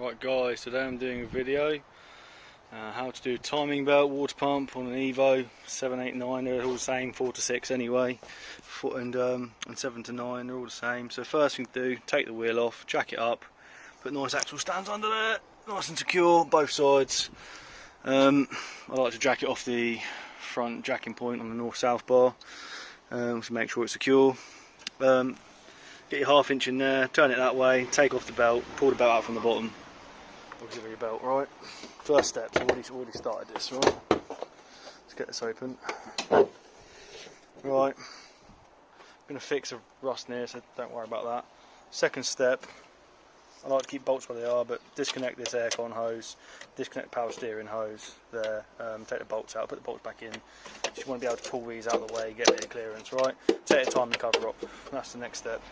Right guys, today I'm doing a video how to do timing belt water pump on an Evo 7, 8, 9. They're all the same, 4 to 6 anyway, and 7 to 9 they're all the same. So first thing to do, take the wheel off, jack it up, put nice axle stands under there, nice and secure both sides. I like to jack it off the front jacking point on the north-south bar to make sure it's secure. Get your 1/2 inch in there, turn it that way, take off the belt, pull the belt out from the bottom, auxiliary belt, right? First step, so I've already started this, right? Let's get this open. Right, I'm going to fix a rust near, so don't worry about that. Second step, I like to keep bolts where they are, but disconnect this aircon hose, disconnect the power steering hose there, take the bolts out, put the bolts back in. You want to be able to pull these out of the way, get a bit of clearance, right? Take the timing cover off, that's the next step.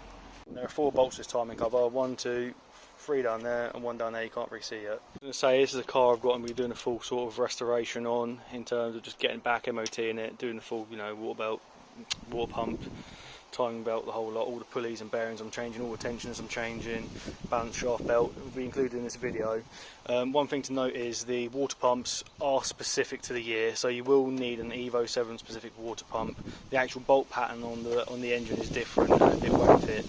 There are 4 bolts this timing cover, 1, 2, 3 down there and 1 down there you can't really see yet. I was going to say, this is a car I've got and we're doing a full sort of restoration on, in terms of just getting back MOT in it, doing the full, you know, water belt, water pump, timing belt, the whole lot, all the pulleys and bearings I'm changing, all the tensioners I'm changing, balance shaft belt will be included in this video. One thing to note is the water pumps are specific to the year, so you will need an Evo 7 specific water pump. The actual bolt pattern on the engine is different and it won't fit.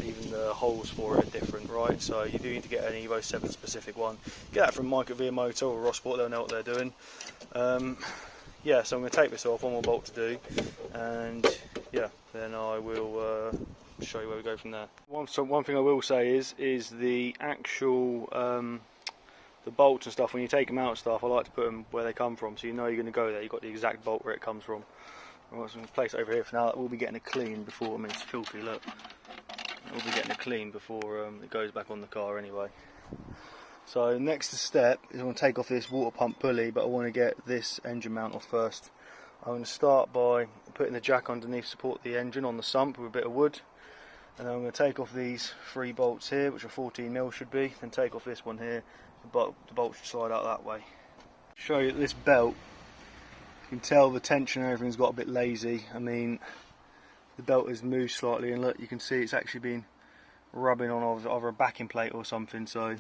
Even the holes for it are different, right? So you do need to get an Evo 7 specific one. Get that from Mike at Viamoto or Rossport, they'll know what they're doing. Yeah, so I'm going to take this off, one more bolt to do, and yeah, then I will show you where we go from there. One thing I will say is the actual the bolts and stuff, when you take them out and stuff, I like to put them where they come from, so you know you're going to go there, you've got the exact bolt where it comes from. I'm going to place it over here for now. We'll be getting it clean before, I mean it's filthy, look. We'll be getting it clean before it goes back on the car anyway. So next step is I'm going to take off this water pump pulley, but I want to get this engine mount off first. I'm going to start by putting the jack underneath to support the engine on the sump with a bit of wood, and then I'm going to take off these 3 bolts here, which are 14mm should be, then take off this one here, the bolt should slide out that way. Show you this belt, you can tell the tension and everything's got a bit lazy. I mean, the belt has moved slightly, and look, you can see it's actually been rubbing on either a backing plate or something, so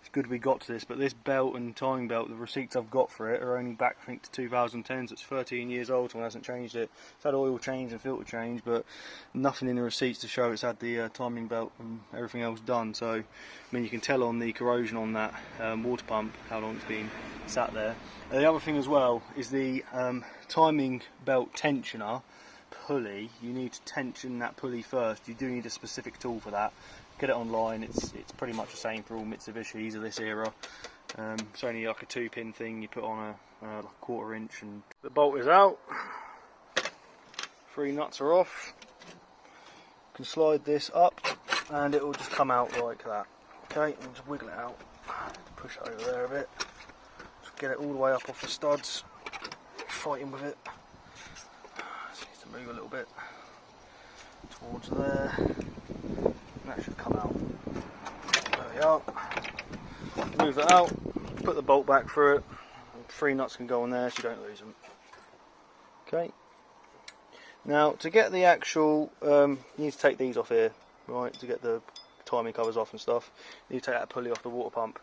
it's good we got to this. But this belt and timing belt, the receipts I've got for it are only back, I think, to 2010, so it's 13 years old, so it hasn't changed it. It's had oil change and filter change, but nothing in the receipts to show it's had the timing belt and everything else done. So, I mean, you can tell on the corrosion on that water pump how long it's been sat there. And the other thing as well is the timing belt tensioner pulley. You need to tension that pulley first. You do need a specific tool for that. Get it online, it's pretty much the same for all Mitsubishis of this era. It's only like a 2-pin thing you put on a like 1/4 inch, and the bolt is out, 3 nuts are off. You can slide this up and it will just come out like that. Okay, and just wiggle it out, push it over there a bit, just get it all the way up off the studs, fighting with it. Just needs to move a little bit towards there. That should come out. There we are. Move that out, put the bolt back through it. 3 nuts can go on there so you don't lose them. Okay. Now to get the actual, you need to take these off here, right? To get the timing covers off and stuff. You need to take that pulley off the water pump.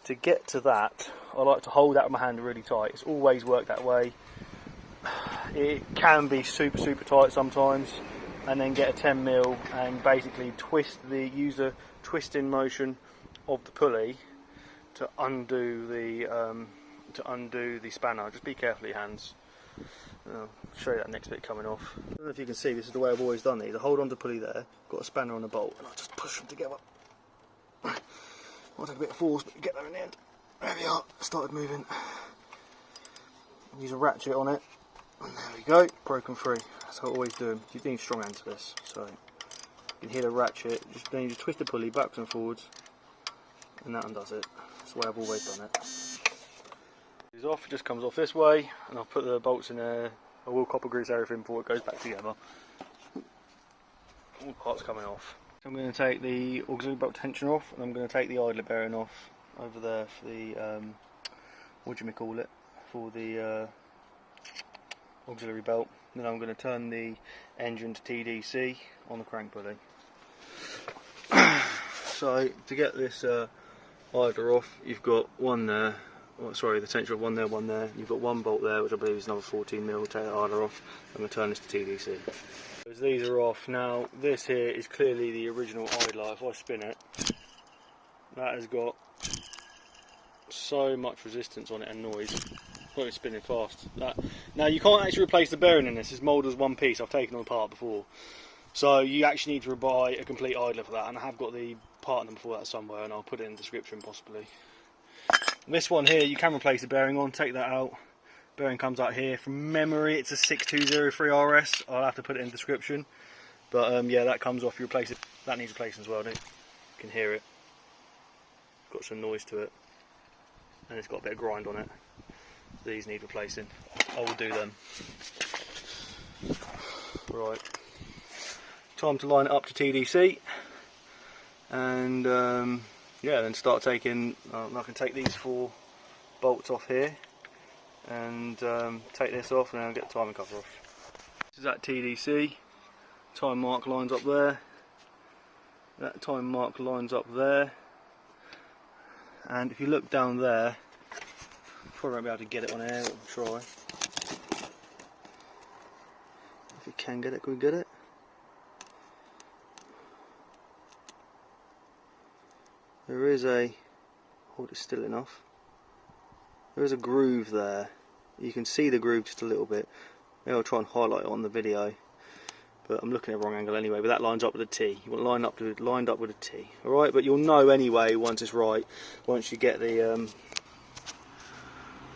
To get to that, I like to hold that with my hand really tight. It's always worked that way. It can be super tight sometimes. And then get a 10mm and basically use the twisting motion of the pulley to undo the spanner. Just be careful with your hands. I'll show you that next bit coming off. I don't know if you can see, this is the way I've always done these. I hold on to the pulley there, got a spanner on the bolt, and I just push them together. Might take a bit of force, but you get there in the end. There we are, started moving. Use a ratchet on it. And there we go, broken free. That's how I always do them. You need strong hands for this. So you can hear the ratchet, then you just twist the pulley backwards and forwards, and that undoes it. That's the way I've always done it. It's off, it just comes off this way, and I'll put the bolts in there. I will copper grease everything before it goes back together. All parts coming off. So I'm going to take the auxiliary belt tensioner off, and I'm going to take the idler bearing off over there for the, what do you call it, for the auxiliary belt. Then I'm going to turn the engine to TDC on the crank pulley. So to get this idler off, you've got one there, oh, sorry, the tension rod, one there, you've got one bolt there, which I believe is another 14mm, take the idler off. I'm going to turn this to TDC. As these are off, now this here is clearly the original idler. If I spin it, that has got so much resistance on it and noise. It's not even spinning fast. Now you can't actually replace the bearing in this, it's moulded as one piece. I've taken them apart before. So you actually need to buy a complete idler for that, and I have got the part number for that somewhere, and I'll put it in the description possibly. And this one here, you can replace the bearing on, take that out. Bearing comes out here. From memory, it's a 6203 RS. I'll have to put it in the description. But yeah, that comes off. You replace it. That needs replacing as well, don't you? You can hear it. It's got some noise to it, and it's got a bit of grind on it. These need replacing. I will do them. Right. Time to line it up to TDC, and yeah, then start taking. I can take these 4 bolts off here, and take this off, and then I'll get the timing cover off. This is at TDC. Time mark lines up there. That time mark lines up there, and if you look down there, probably won't be able to get it on air. But I'll try. If you can get it, can we get it? There is a, hold it still enough, there is a groove there. You can see the groove just a little bit. Maybe I'll try and highlight it on the video, but I'm looking at the wrong angle anyway. But that lines up with a T. You want lined up with a T. Alright, but you'll know anyway once it's right, once you get the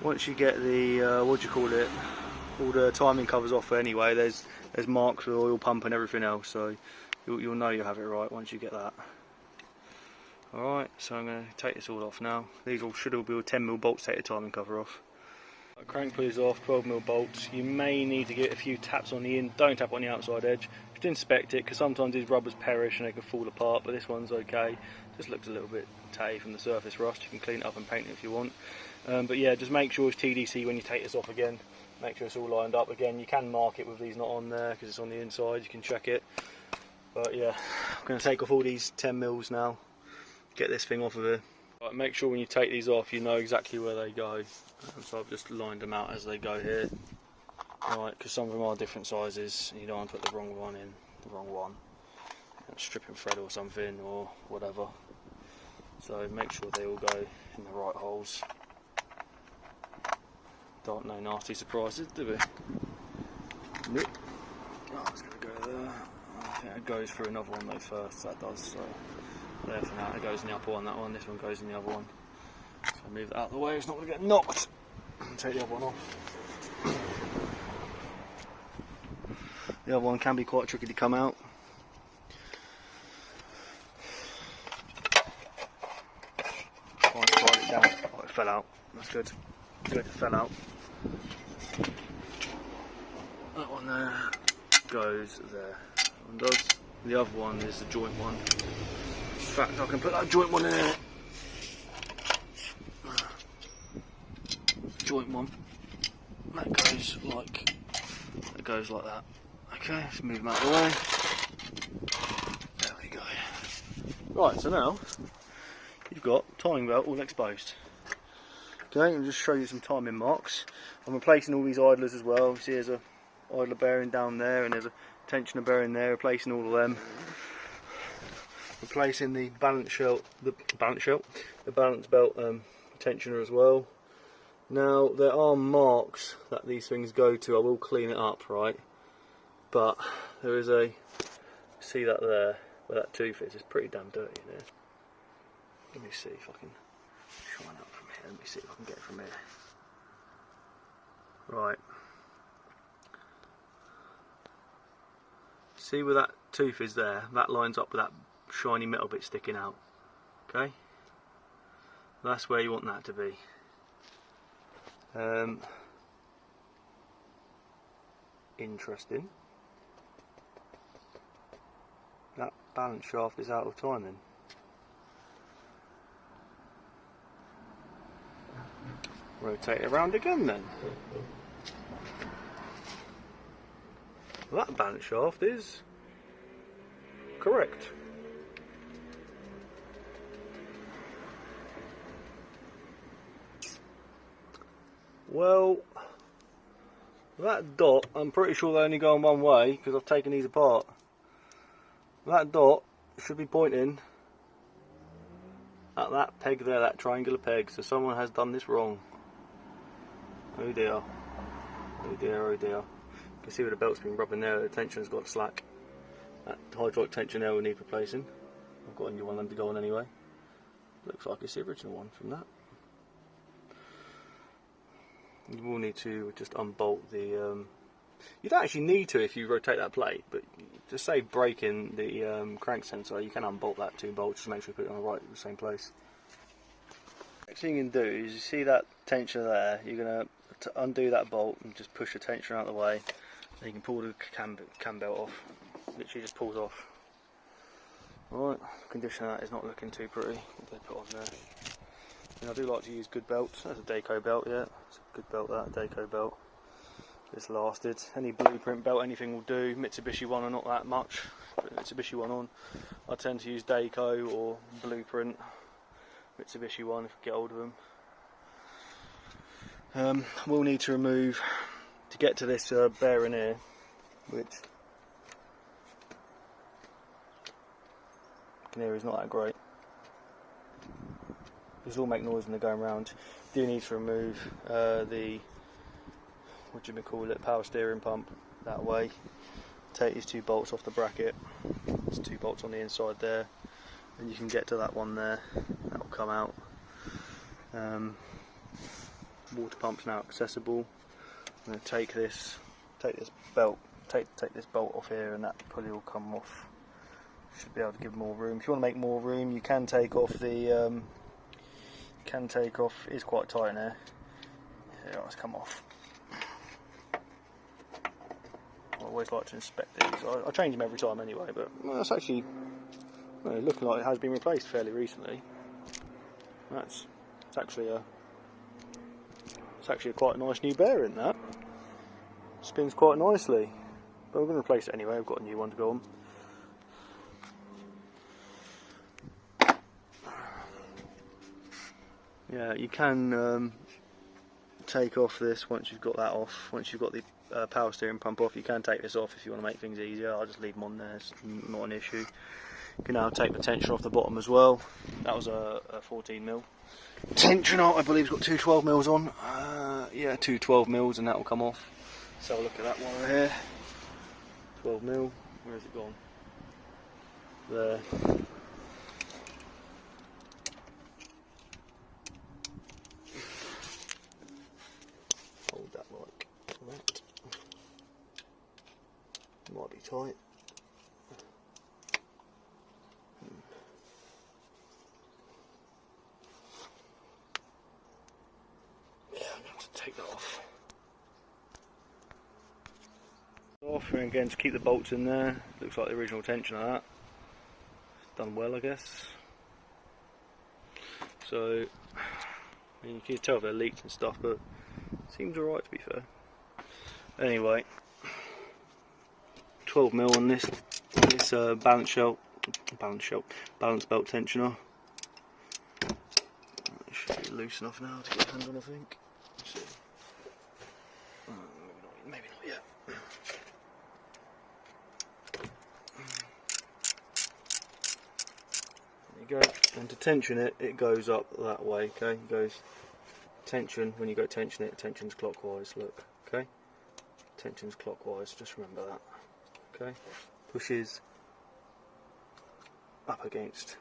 what do you call it, all the timing covers off anyway. There's marks with oil pump and everything else, so you'll know you have it right once you get that. Alright, so I'm going to take this all off now. These all should all be 10mm bolts, take the timing cover off. Crank pulleys off, 12mm bolts. You may need to get a few taps on the in, don't tap on the outside edge. Just inspect it, because sometimes these rubbers perish and they can fall apart, but this one's okay. Just looks a little bit tatty from the surface rust. You can clean it up and paint it if you want. But yeah, just make sure it's TDC when you take this off again. Make sure it's all lined up again. You can mark it with these not on there, because it's on the inside, you can check it. But yeah, I'm going to take off all these 10mm now. Get this thing off of here. Right, make sure when you take these off you know exactly where they go. So I've just lined them out as they go here. Right, because some of them are different sizes and you don't want to put the wrong one in, the wrong one. Stripping thread or something or whatever. So make sure they all go in the right holes. Don't no nasty surprises, do we? Nope. Oh, it's going to go there. I think it goes through another one though first, that does. So. There for now, it goes in the upper one, that one, this one goes in the other one. So move that out of the way, it's not going to get knocked. Take the other one off. The other one can be quite tricky to come out. Try and slide it down. Oh, it fell out. That's good. Good, it fell out. That one there goes there. That one does. The other one is the joint one. In fact, I can put that joint one in there. Joint one. That goes like that. Okay, let's move them out of the way. There we go. Right, so now you've got timing belt all exposed. Okay, I'll just show you some timing marks. I'm replacing all these idlers as well. See, there's a idler bearing down there, and there's a tensioner bearing there. Replacing all of them. Replacing the balance belt tensioner as well. Now there are marks that these things go to. I will clean it up, right? But there is a, see that there where that tooth is? It's pretty damn dirty in there. Let me see if I can shine out from here. Let me see if I can get it from here. Right. See where that tooth is there? That lines up with that shiny metal bit sticking out. Okay, that's where you want that to be. Interesting. That balance shaft is out of timing. Rotate it around again then. That balance shaft is correct. Well, that dot, I'm pretty sure they only go on one way because I've taken these apart. That dot should be pointing at that peg there, that triangular peg, so someone has done this wrong. Oh dear. Oh dear, oh dear. You can see where the belt's been rubbing there, the tension's got slack. That hydraulic tension there will need replacing. I've got a new one of them to go on anyway. Looks like it's the original one from that. You will need to just unbolt the... you don't actually need to if you rotate that plate, but to save breaking the crank sensor, you can unbolt that 2 bolts to make sure you put it on the same place. Next thing you can do is, you see that tensioner there, you're going to undo that bolt and just push the tensioner out of the way, and you can pull the cam belt off. Literally just pulls off. Alright, condition of that is not looking too pretty. What they put on there? And I do like to use good belts. That's a Dayco belt, yeah. It's a good belt, that Dayco belt. It's lasted. Any blueprint belt, anything will do. Mitsubishi one are not that much. Put the Mitsubishi one on. I tend to use Dayco or blueprint. Mitsubishi one if I get hold of them. We'll need to remove, to get to this bearing here, which you can hear is not that great. These all make noise when they're going round. You do need to remove the, what do you call it, power steering pump that way. Take these 2 bolts off the bracket. There's 2 bolts on the inside there, and you can get to that one there. That will come out. Water pump's now accessible. I'm going to take this belt, take this bolt off here, and that pulley will come off. Should be able to give more room. If you want to make more room, you can take off the. It's quite tight in there. Yeah, it's come off. I always like to inspect these. I change them every time anyway, but that's actually looking like it has been replaced fairly recently. It's actually a quite nice new bearing. That spins quite nicely, but we're going to replace it anyway. We've got a new one to go on. Yeah, you can take off this once you've got that off. Once you've got the power steering pump off, you can take this off if you want to make things easier. I'll just leave them on there, it's not an issue. You can now take the tensioner off the bottom as well. That was a 14mm tensioner. I believe it's got 2 12mm on. Yeah, 2 12mm, and that will come off. So have a look at that one right here. 12mm. Where has it gone? There. Hold that like that. Might be tight. Yeah, I'm going to have to take that off. And again, to keep the bolts in there. Looks like the original tension of that. Done well, I guess. So, I mean, you can tell they're leaked and stuff, but seems alright to be fair. Anyway, 12mm on this balance belt tensioner. It should be loose enough now to get a hand on, I think. Let's see. Maybe not yet. There you go. And to tension it, it goes up that way. Okay, it goes tension. When you go tension it, tension's clockwise. Look, okay. Tension's clockwise. Just remember that. Okay. Pushes up against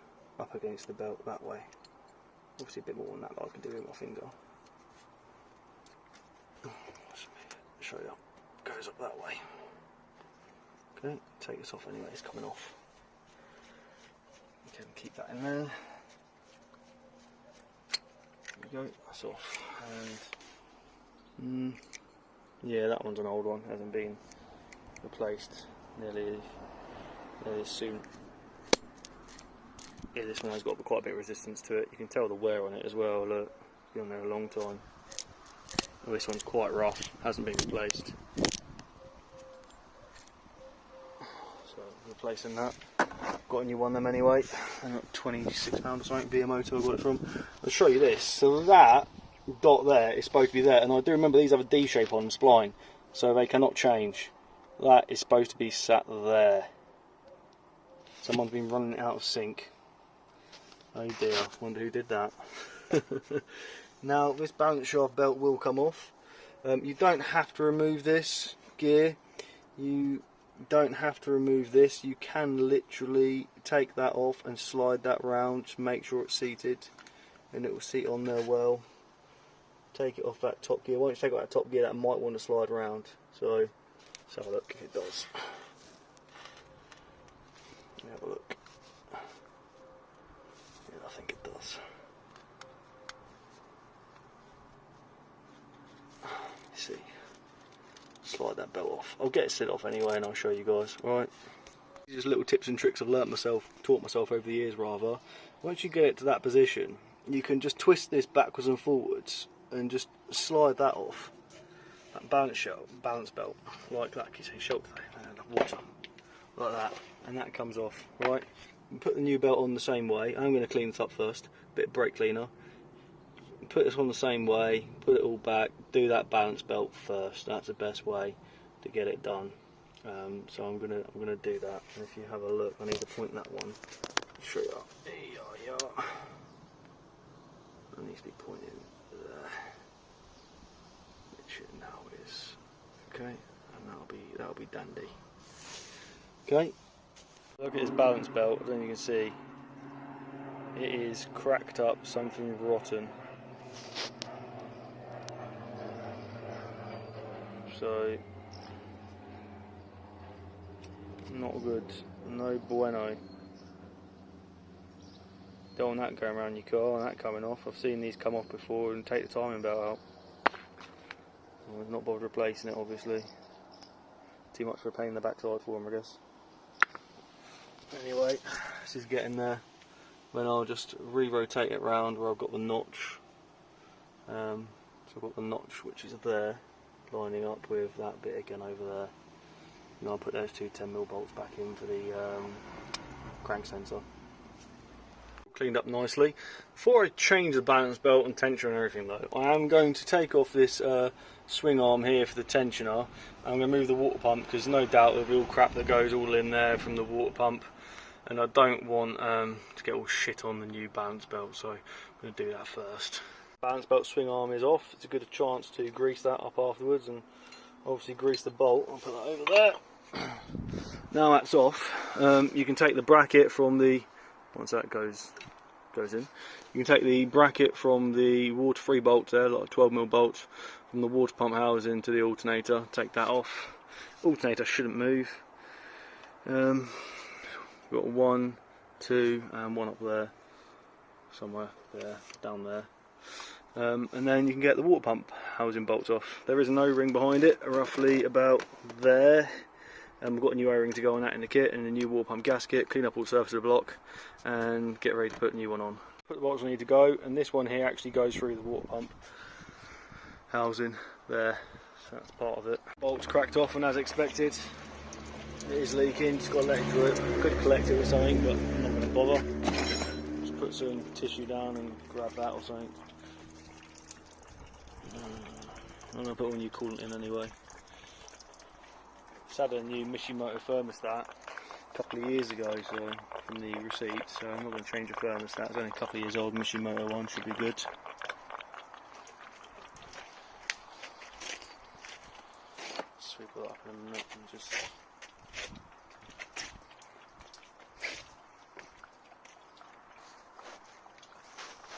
the belt that way. Obviously a bit more than that, but I can do it with my finger. Let's show you. Goes up that way. Okay. Take this off anyway. It's coming off. Okay, keep that in there. There we go. That's off. And yeah, that one's an old one. Hasn't been replaced nearly soon. Yeah, this one has got quite a bit of resistance to it. You can tell the wear on it as well. Look, it's been on there a long time. Well, this one's quite rough. Hasn't been replaced. So replacing that. Got a new one of them anyway. £26 or something. BMO I got it from. I'll show you this. So that dot there is supposed to be there, and I do remember these have a D shape on them, spline, so they cannot change. That is supposed to be sat there. Someone's been running it out of sync. Oh dear, I wonder who did that. Now this balance shaft belt will come off. You don't have to remove this gear. You don't have to remove this. You can literally take that off and slide that round. Just make sure it's seated, and it will seat on there well. Take it off that top gear. Once you take off that top gear, that might want to slide round. So let's have a look if it does. Have a look. Yeah, I think it does. Let's see. Slide that belt off. I'll get it set off anyway, and I'll show you guys. Right. Just little tips and tricks I've taught myself over the years rather. Once you get it to that position, you can just twist this backwards and forwards, and just slide that off. That balance belt, like that. You see, shoulder, water, like that, and that comes off. Right. You put the new belt on the same way. I'm going to clean this up first. Bit of brake cleaner. Put this on the same way. Put it all back. Do that balance belt first. That's the best way to get it done. So I'm gonna do that. And if you have a look, I need to point that one straight up. There you are. It needs to be pointing there. Which it now is. Okay, and that'll be dandy. Okay. Look at this balance belt. Then you can see it is cracked up, something rotten. So not good. No bueno. Don't want that going around your car and that coming off. I've seen these come off before and take the timing belt out. I've not bothered replacing it, obviously. Too much for a pain in the backside for them, I guess. Anyway, this is getting there. Then I'll just re-rotate it round where I've got the notch. So I've got the notch which is there, lining up with that bit again over there. And I'll put those two 10mm bolts back in for the crank sensor. Cleaned up nicely. Before I change the balance belt and tensioner and everything though, I am going to take off this swing arm here for the tensioner. I'm going to move the water pump because no doubt there'll be all crap that goes all in there from the water pump, and I don't want to get all shit on the new balance belt, so I'm going to do that first. Balance belt swing arm is off. It's a good chance to grease that up afterwards and obviously grease the bolt. I'll put that over there. Now that's off, you can take the bracket from the, once that goes in, you can take the bracket from the water-free bolts there, like 12mm bolts, from the water pump housing to the alternator. Take that off. Alternator shouldn't move. We've got 1, 2 and 1 up there, somewhere there, down there. And then you can get the water pump housing bolts off. There is an O-ring behind it, roughly about there. We've got a new O-ring to go on that in the kit, and a new water pump gasket. Clean up all the surface of the block and get ready to put a new one on. Put the bolts on need to go, and this one here actually goes through the water pump housing there, so that's part of it. Bolts cracked off, and as expected it is leaking. Just got to let it drip. Could collect it with something, but I'm not going to bother. Just put some tissue down and grab that or something. I'm going to put all new coolant in anyway. Just had a new Mitsubishi thermostat a couple of years ago, so from the receipt, so I'm not going to change the thermostat. It's only a couple of years old. Mitsubishi one should be good. Sweep it up in a minute and just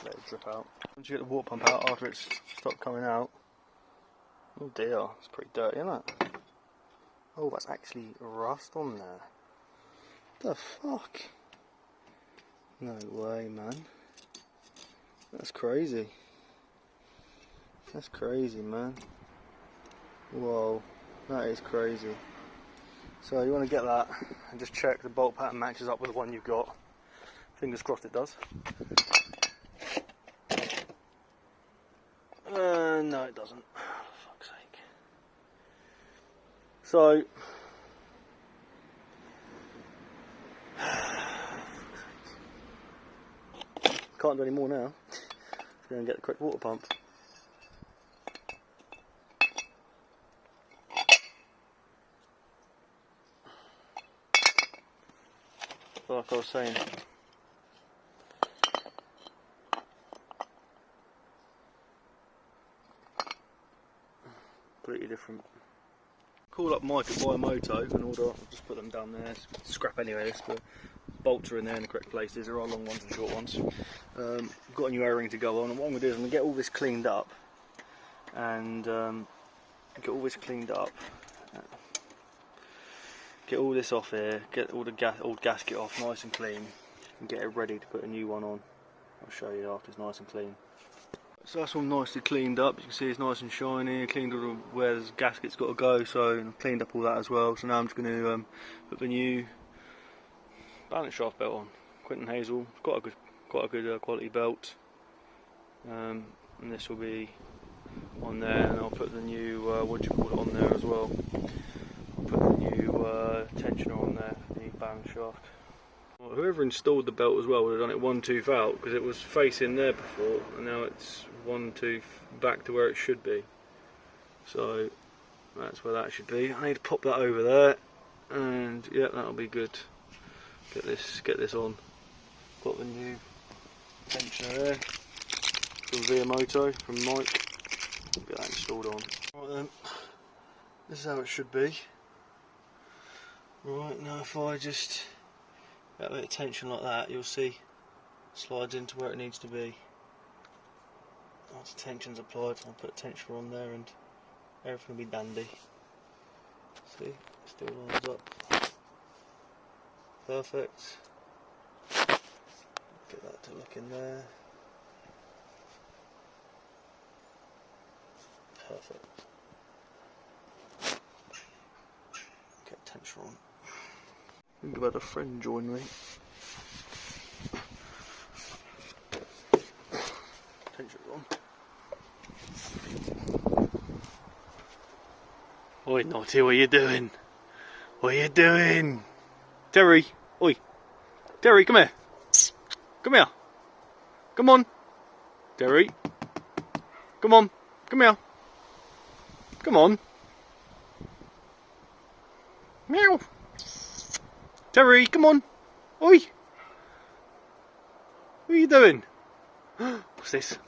let it drip out. Once you get the water pump out after it's stopped coming out, oh dear, it's pretty dirty, isn't it? Oh, that's actually rust on there. The fuck? No way, man. That's crazy. That's crazy, man. Whoa, that is crazy. So you want to get that and just check the bolt pattern matches up with the one you've got. Fingers crossed it does. No, it doesn't. For fuck's sake. So, can't do any more now. Let's go and get the correct water pump. So like I was saying, completely different. Call up Mike at Moto and order. I'll just put them down there. Scrap anyway. But bolts are in there in the correct places. There are long ones and short ones. I've got a new O-ring to go on, and what I'm going to do is I'm going to get all this cleaned up and get all this cleaned up. Get all this off here. Get all the old gasket off, nice and clean, and get it ready to put a new one on. I'll show you after it's nice and clean. So that's all nicely cleaned up. You can see it's nice and shiny. Cleaned all the where the gasket's got to go. So I've cleaned up all that as well. So now I'm just going to put the new balance shaft belt on. Quinton Hazel, quite a good quality belt. And this will be on there, and I'll put the new what do you call it on there as well. I'll put the new tensioner on there, the balance shaft. Well, whoever installed the belt as well would have done it one tooth out, because it was facing there before, and now it's one tooth back to where it should be. So that's where that should be. I need to pop that over there, and yeah, that'll be good. Get this on. Got the new tensioner there from Via Moto from Mike. Get that installed on. Right then, this is how it should be. Right, now if I just get a bit of tension like that, you'll see it slides into where it needs to be. Once the tension's applied, I'll put a tensioner on there and everything will be dandy. See, it still lines up. Perfect. Get that to look in there. Perfect. Get tensioner on. I think I've had a friend join me. Tensioner on. Oi, naughty, what are you doing? What are you doing? Terry, oi. Terry, come here. Come here. Come on. Terry. Come on. Come here. Come on. Meow. Terry, come on. Oi. What are you doing? What's this?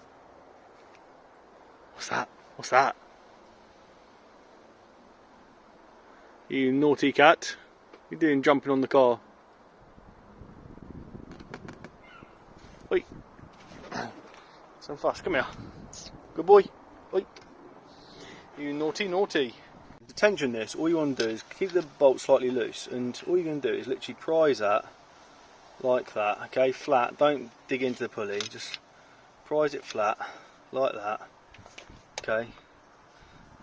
What's that? What's that? You naughty cat. What are you doing jumping on the car? Oi. Some fuss, come here. Good boy. Oi. You naughty, naughty. To tension this, all you want to do is keep the bolt slightly loose, and all you're going to do is literally prise that like that, okay, flat. Don't dig into the pulley, just prise it flat like that, okay,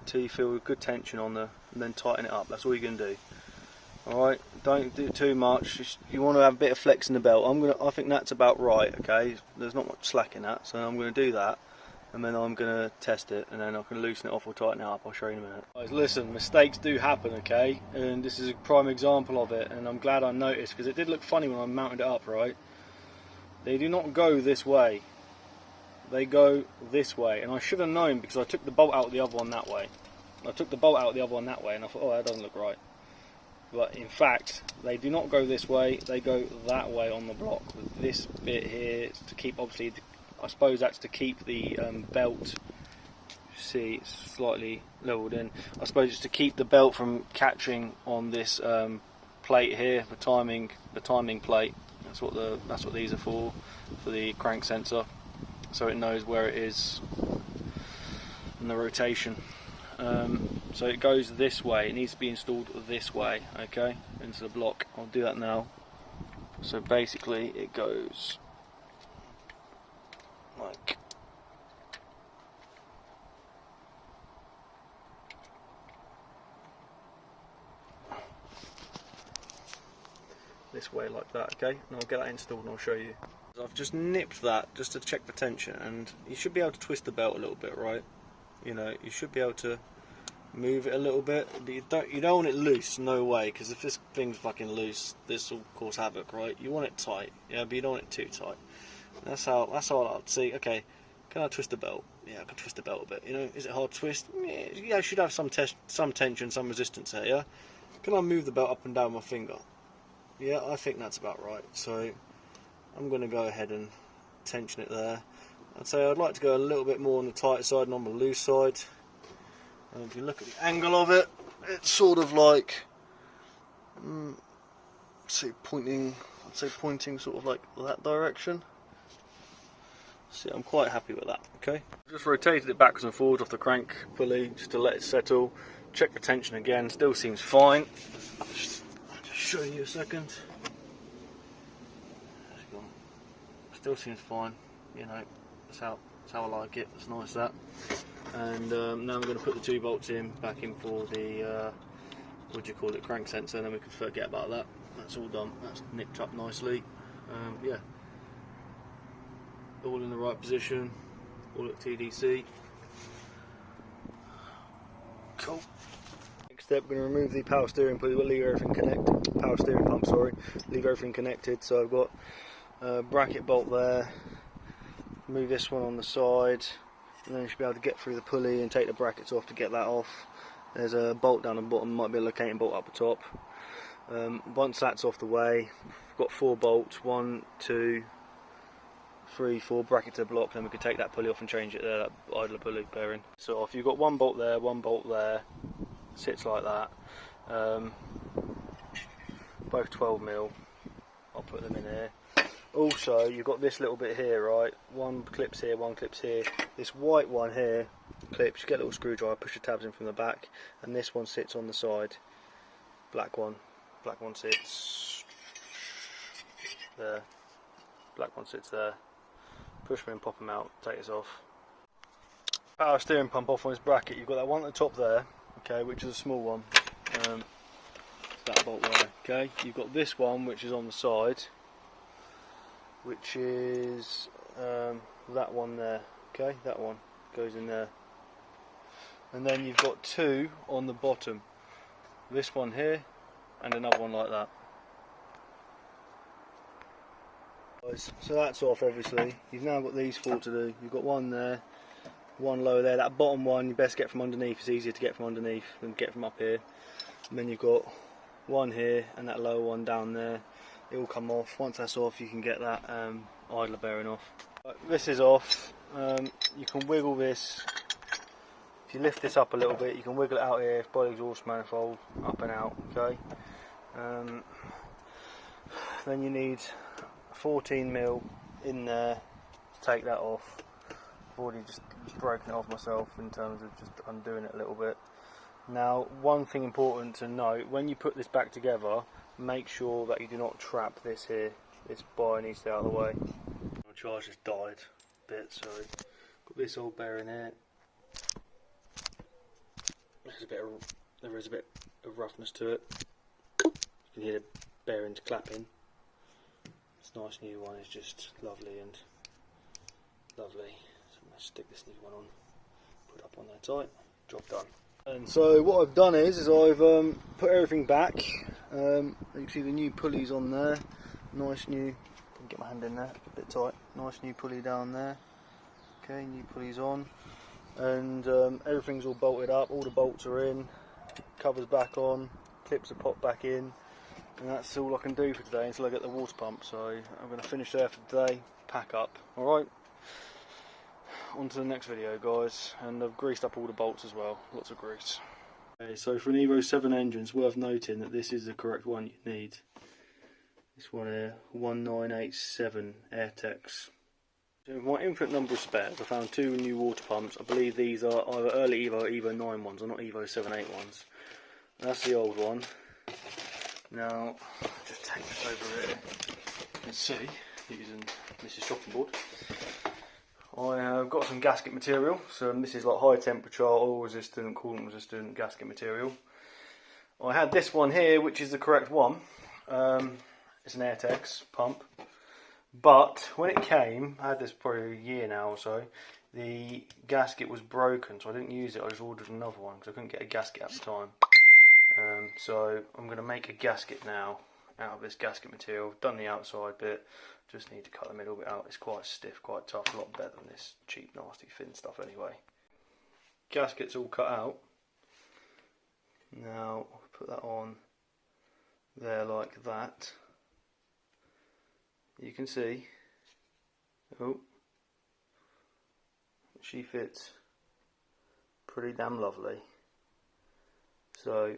until you feel good tension on the, and then tighten it up. That's all you're going to do. Alright, don't do too much. Just, you want to have a bit of flex in the belt. I think that's about right, okay. There's not much slack in that, so I'm going to do that, and then I'm going to test it, and then I can loosen it off or tighten it up. I'll show you in a minute. Guys, listen, mistakes do happen, okay, and this is a prime example of it, and I'm glad I noticed, because it did look funny when I mounted it up, right. They do not go this way. They go this way, and I should have known, because I took the bolt out of the other one that way. I took the bolt out of the other one that way, and I thought, oh, that doesn't look right. But in fact, they do not go this way, they go that way on the block. This bit here is to keep, obviously, I suppose that's to keep the belt, see, it's slightly levelled in. I suppose it's to keep the belt from catching on this plate here, the timing plate. That's what these are for the crank sensor, so it knows where it is in the rotation. So it goes this way, it needs to be installed this way, okay, into the block. I'll do that now. So basically it goes like this way, like that, okay, and I'll get that installed and I'll show you. I've just nipped that just to check the tension, and you should be able to twist the belt a little bit, right? You know, you should be able to move it a little bit. You don't want it loose, no way, because if this thing's fucking loose, this will cause havoc, right? You want it tight, yeah, but you don't want it too tight. And that's how I'd see. Okay, can I twist the belt? Yeah, I can twist the belt a bit. You know, is it hard to twist? Yeah, I should have some tension, some resistance here. Yeah. Can I move the belt up and down with my finger? Yeah, I think that's about right. So I'm going to go ahead and tension it there. I'd say I'd like to go a little bit more on the tight side and on the loose side. And if you look at the angle of it, it's sort of like, I'd say pointing sort of like that direction. See, I'm quite happy with that. Okay, just rotated it backwards and forwards off the crank pulley just to let it settle. Check the tension again, still seems fine. I'll just show you a second. Still seems fine, you know, that's how I like it, it's nice that. And now I'm going to put the 2 bolts back in for the, what do you call it, crank sensor, and then we can forget about that. That's all done, that's nicked up nicely. Yeah, all in the right position, all at TDC. Cool. Next step, we're going to remove the power steering pulley, we'll leave everything connected, power steering pump, sorry, leave everything connected. So I've got bracket bolt there, move this one on the side, and then you should be able to get through the pulley and take the brackets off to get that off. There's a bolt down the bottom, might be a locating bolt up the top. Once that's off the way, we've got 4 bolts, 1, 2, 3, 4 bracket to block, then we can take that pulley off and change it there, that idler pulley bearing. So if you've got 1 bolt there, 1 bolt there, sits like that, both 12mm, I'll put them in here. Also, you've got this little bit here, right? 1 clips here, 1 clips here. This white one here clips, you get a little screwdriver, push the tabs in from the back, and this one sits on the side. Black one sits there. Black one sits there. Push them in, pop them out, take this off. Power steering pump off on this bracket. You've got that one at the top there, okay, which is a small one. That bolt there, okay. You've got this one, which is on the side, which is that one there, okay, that one goes in there. And then you've got 2 on the bottom, this one here and another one like that. So that's off, obviously. You've now got these 4 to do. You've got 1 there, 1 lower there. That bottom one you best get from underneath, it's easier to get from underneath than get from up here. And then you've got 1 here and that lower one down there. It will come off. Once that's off, you can get that idler bearing off. This is off. You can wiggle this. If you lift this up a little bit, you can wiggle it out here by the exhaust manifold, up and out. Okay. Then you need 14mm in there to take that off. I've already just broken it off myself in terms of just undoing it a little bit. Now, one thing important to note, when you put this back together, make sure that you do not trap this here. This bar needs to get out of the way. My charge just died a bit, so got this old bearing here. There is a bit of roughness to it. You can hear the bearings clapping. This nice new one is just lovely and lovely. So I'm going to stick this new one on, put it up on there tight, job done. And so what I've done is I've put everything back. You can see the new pulleys on there. Nice new, get my hand in there, a bit tight. Nice new pulley down there. Okay, new pulleys on. And everything's all bolted up, all the bolts are in, covers back on, clips are popped back in. And that's all I can do for today until I get the water pump. So I'm going to finish there for today, pack up. Alright, on to the next video, guys. And I've greased up all the bolts as well, lots of grease. Okay, so for an Evo 7 engine, it's worth noting that this is the correct one you need. This one here, 1987 AirTex. So with my infinite number of spares, I found 2 new water pumps. I believe these are either early Evo or Evo 9 ones, or not Evo 7-8 ones. That's the old one. Now, just take this over here. You can see, using Mrs. Shopping Board. I have got some gasket material. So this is like high temperature, oil resistant, coolant resistant gasket material. I had this one here, which is the correct one. It's an AirTex pump. But when it came, I had this probably a year now or so, the gasket was broken, so I didn't use it. I just ordered another one because I couldn't get a gasket at the time. So I'm going to make a gasket now out of this gasket material. Done the outside bit, just need to cut the middle bit out. It's quite stiff, quite tough, a lot better than this cheap, nasty, thin stuff anyway. Gasket's all cut out. Now put that on there like that. you can see, oh, she fits pretty damn lovely. So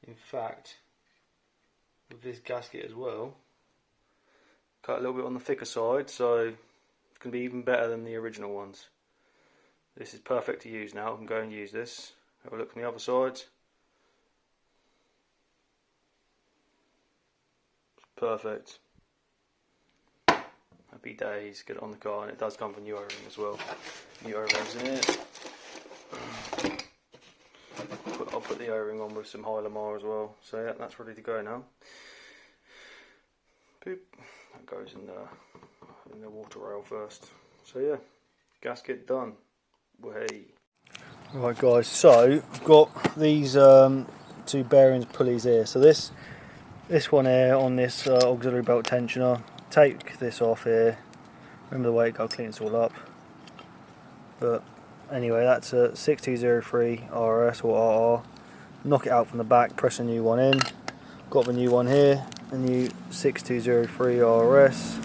in fact, with this gasket as well, cut a little bit on the thicker side, so it's going to be even better than the original ones. This is perfect to use now. I can go and use this. Have a look on the other side. It's perfect. Happy days. Get it on the car, and it does come with a new O-ring as well. New O-rings in it. I'll put the O-ring on with some High Lamar as well. So yeah, that's ready to go now. Boop. That goes in the water rail first. So yeah, gasket done. Way. Right guys, so I've got these two bearings pulleys here. So this one here on this auxiliary belt tensioner. Take this off here. Remember the way it goes, clean it all up. But anyway, that's a 6203 RS or RR. Knock it out from the back, press a new one in. Got the new one here, a new 6203 RS.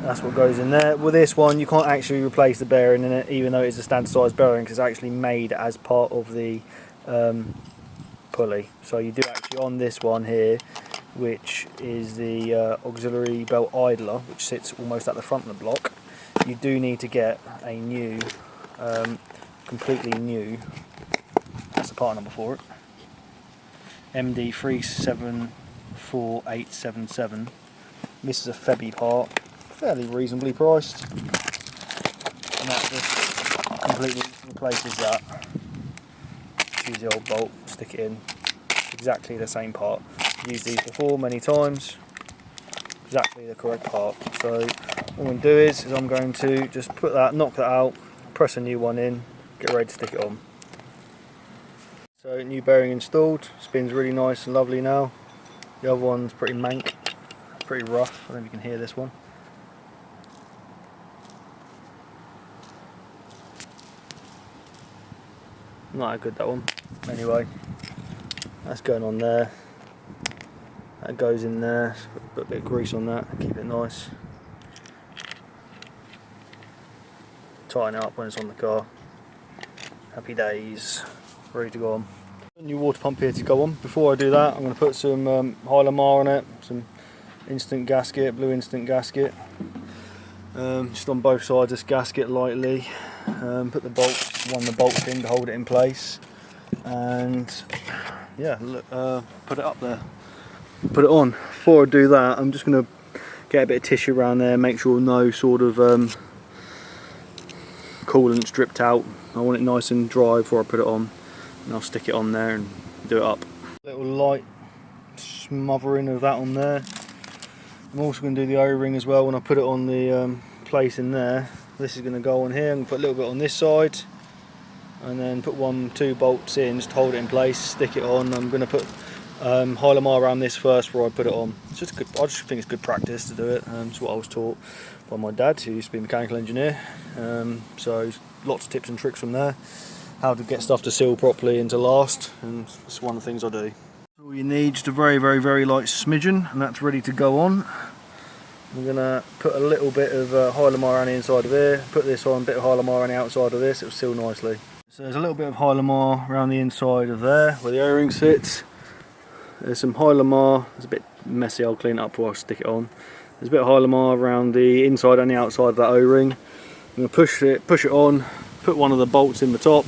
That's what goes in there. With this one, you can't actually replace the bearing in it, even though it's a standard size bearing, because it's actually made as part of the pulley. So you do actually on this one here, which is the auxiliary belt idler, which sits almost at the front of the block. You do need to get a new, completely new, that's the part number for it, MD374877. This is a Febby part, fairly reasonably priced, and that just completely replaces that. Use the old bolt, stick it in, exactly the same part. Used these before many times, exactly the correct part. So what I'm going to do is I'm going to just put that, knock that out, press a new one in, get ready to stick it on. So new bearing installed, spins really nice and lovely now. The other one's pretty mank, pretty rough. I don't know if you can hear this one. Not that good, that one. Anyway, that's going on there. That goes in there. Put a bit of grease on that, keep it nice. Tighten it up when it's on the car. Happy days. Ready to go on. A new water pump here to go on. Before I do that, I'm going to put some High Lamar on it, some instant gasket, blue instant gasket. Just on both sides of this gasket lightly. Put the bolts, one of the bolts in to hold it in place, and yeah, look, put it up there. Put it on. Before I do that, I'm just going to get a bit of tissue around there, make sure no sort of coolant's dripped out. I want it nice and dry before I put it on, and I'll stick it on there and do it up. Little light smothering of that on there. I'm also going to do the O-ring as well when I put it on the place in there. This is going to go on here. I'm going to put a little bit on this side, and then put 2 bolts in, just hold it in place, stick it on. I'm going to put High Lamar around this first before I put it on. It's just good, I just think it's good practice to do it. It's what I was taught by my dad, who used to be a mechanical engineer. So lots of tips and tricks from there. How to get stuff to seal properly and to last, and it's one of the things I do. All you need, just a very light smidgen, and that's ready to go on. I'm going to put a little bit of High Lamar on the inside of here, put this on, a bit of High Lamar on the outside of this, it'll seal nicely. So there's a little bit of High Lamar around the inside of there, where the O-ring sits. There's some High Lamar, it's a bit messy, I'll clean it up before I stick it on. There's a bit of High Lamar around the inside and the outside of that O-ring. I'm going to push it on, put one of the bolts in the top,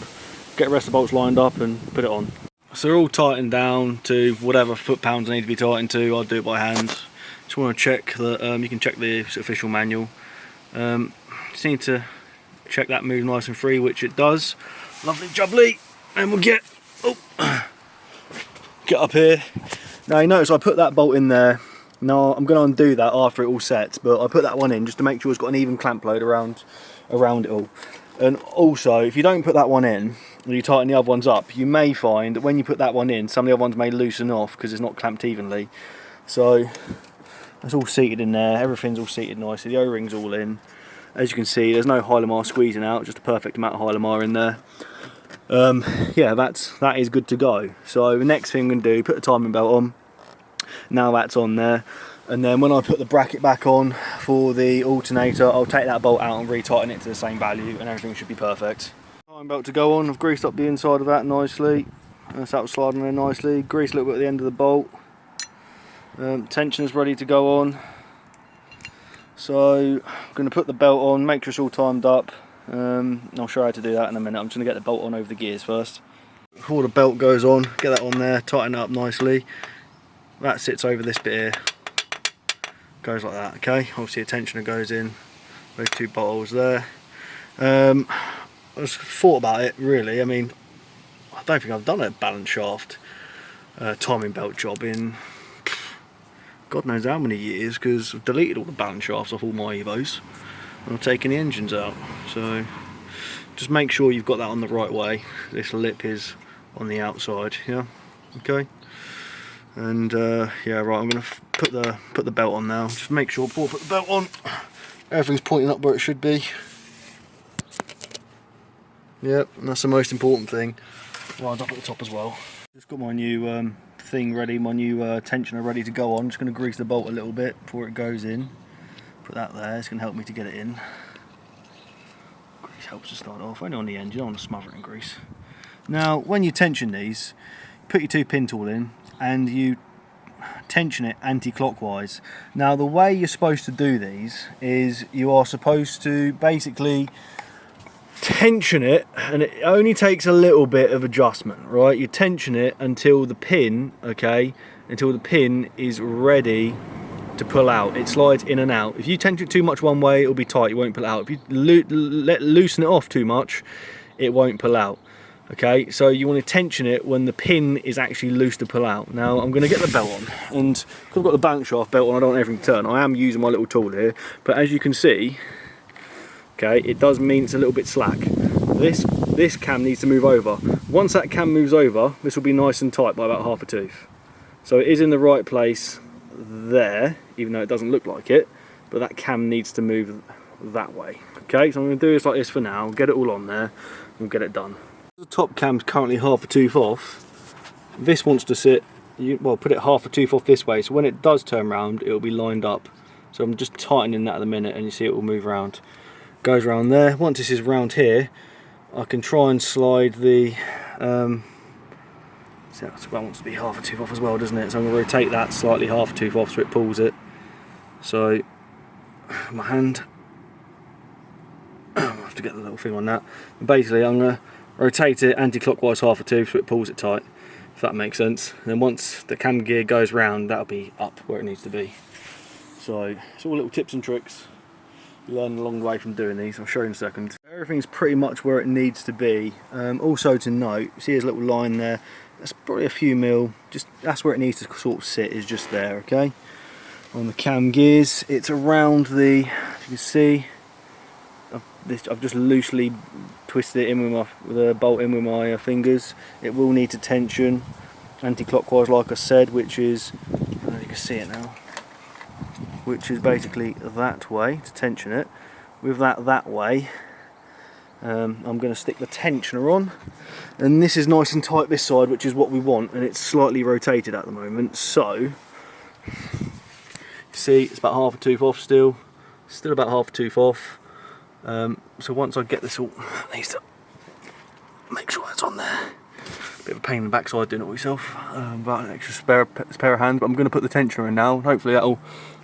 get the rest of the bolts lined up and put it on. So they're all tightened down to whatever foot-pounds they need to be tightened to. I'll do it by hand. Just want to check that, you can check the official manual. Just need to check that moves nice and free, which it does. Lovely jubbly. And we'll get up here. Now you notice I put that bolt in there. Now I'm going to undo that after it all sets, but I put that one in just to make sure it's got an even clamp load around it all. And also, if you don't put that one in and you tighten the other ones up, you may find that when you put that one in, some of the other ones may loosen off because it's not clamped evenly. So it's all seated in there, everything's all seated nicely, the O-ring's all in. As you can see, there's no High Lamar squeezing out, just a perfect amount of High Lamar in there. Yeah, that is good to go. So the next thing I'm going to do, put the timing belt on. Now that's on there, And then when I put the bracket back on for the alternator, I'll take that bolt out and retighten it to the same value, and everything should be perfect. Time belt to go on. I've greased up the inside of that nicely. That's out sliding there nicely. Grease a little bit at the end of the bolt. Tensioner's ready to go on. So I'm going to put the belt on, make sure it's all timed up. I'll show you how to do that in a minute. I'm just going to get the bolt on over the gears first. Before the belt goes on, get that on there, tighten it up nicely. That sits over this bit here. Goes like that, okay? Obviously a tensioner goes in, those two bolt holes there. I just thought about it really. I mean, I don't think I've done a balance shaft timing belt job in God knows how many years, because I've deleted all the balance shafts off all my Evos and I've taken the engines out. So just make sure you've got that on the right way. This lip is on the outside, yeah, okay. And yeah, right, I'm going to put the belt on now. Just make sure before I put the belt on, everything's pointing up where it should be. Yep, and that's the most important thing. Lined up at the top as well. Just got my new thing ready, my new tensioner ready to go on. Just going to grease the bolt a little bit before it goes in. Put that there, it's going to help me to get it in. Grease helps to start off, only on the end, you don't want to smother it in grease. Now, when you tension these, put your 2-pin tool in and you tension it anti-clockwise. Now, the way you're supposed to do these is you are supposed to basically tension it, and it only takes a little bit of adjustment, right? You tension it until the pin, okay, until the pin is ready to pull out. It slides in and out. If you tension it too much one way, it'll be tight, you won't pull it out. If you loosen it off too much, it won't pull out. Okay, so you want to tension it when the pin is actually loose to pull out. Now I'm going to get the belt on, and because I've got the balance shaft belt on, I don't want everything to turn. I am using my little tool here, but as you can see, okay, it does mean it's a little bit slack. This cam needs to move over. Once that cam moves over, this will be nice and tight by about half a tooth. So it is in the right place there, even though it doesn't look like it, but that cam needs to move that way. Okay, so I'm going to do this like this for now, get it all on there, and we'll get it done. The top cam's currently half a tooth off. This wants to sit, well, put it half a tooth off this way, so when it does turn round, it'll be lined up. So I'm just tightening that at the minute, and you see it will move around. Goes around there. Once this is round here, I can try and slide the so that wants to be half a tooth off as well, doesn't it? So I'm going to rotate that slightly half a tooth off so it pulls it. So my hand, I have to get the little thing on that. And basically I'm going to rotate it anti-clockwise half a tooth so it pulls it tight, if that makes sense. And then once the cam gear goes round, that'll be up where it needs to be. So it's all little tips and tricks you learn along the way from doing these. I'll show you in a second. Everything's pretty much where it needs to be. Also to note, see there's a little line there, that's probably a few mil, just that's where it needs to sort of sit, is just there, okay? On the cam gears, it's around the, you can see, I've just loosely twisted it in with the bolt in with my fingers. It will need to tension anti-clockwise, like I said, which is, I don't know if you can see it now, which is basically that way to tension it. With that way, I'm going to stick the tensioner on, and this is nice and tight this side, which is what we want, and it's slightly rotated at the moment. So you see it's about half a tooth off still about half a tooth off. So once I get this all, I need to make sure it's on there. Bit of a pain in the backside doing it all yourself, but an extra spare pair of hands. But I'm going to put the tensioner in now, and hopefully that'll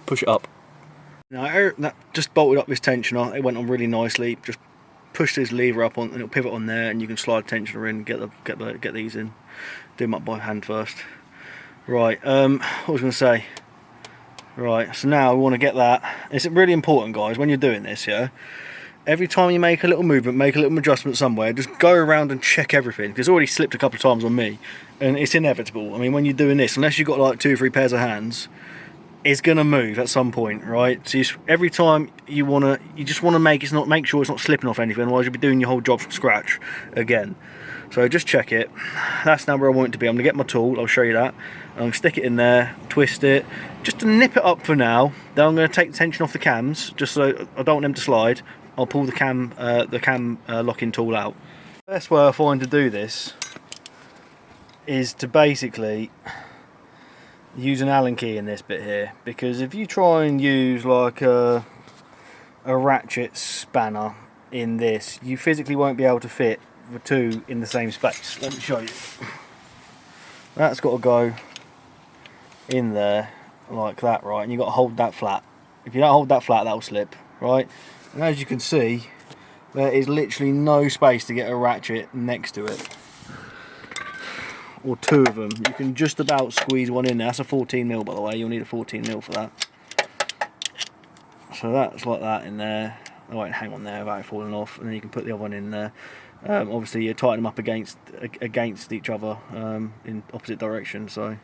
push it up. Now that just bolted up this tensioner, it went on really nicely. Just push this lever up on, and it'll pivot on there, and you can slide the tensioner in, get these in. Do them up by hand first. Right, what was I going to say? Right, so now we want to get that. It's really important, guys, when you're doing this, yeah. Every time you make a little movement, make a little adjustment somewhere, just go around and check everything. Because it's already slipped a couple of times on me, and it's inevitable. I mean, when you're doing this, unless you've got like 2 or 3 pairs of hands, it's gonna move at some point, right? So every time you just want to make sure it's not slipping off anything, otherwise you'll be doing your whole job from scratch again. So just check it. That's now where I want it to be. I'm gonna get my tool, I'll show you that. I'm gonna stick it in there, twist it, just to nip it up for now. Then I'm gonna take the tension off the cams, just so I don't want them to slide. I'll pull the cam locking tool out. The best way I find to do this is to basically use an Allen key in this bit here, because if you try and use like a ratchet spanner in this, you physically won't be able to fit the two in the same space. Let me show you. That's got to go in there like that, right? And you've got to hold that flat. If you don't hold that flat, that'll slip, right? And as you can see, there is literally no space to get a ratchet next to it, or two of them. You can just about squeeze one in there. That's a 14mm, by the way. You'll need a 14mm for that. So that's like that in there. I won't hang on there without it falling off, and then you can put the other one in there. Obviously you tighten them up against each other in opposite directions, so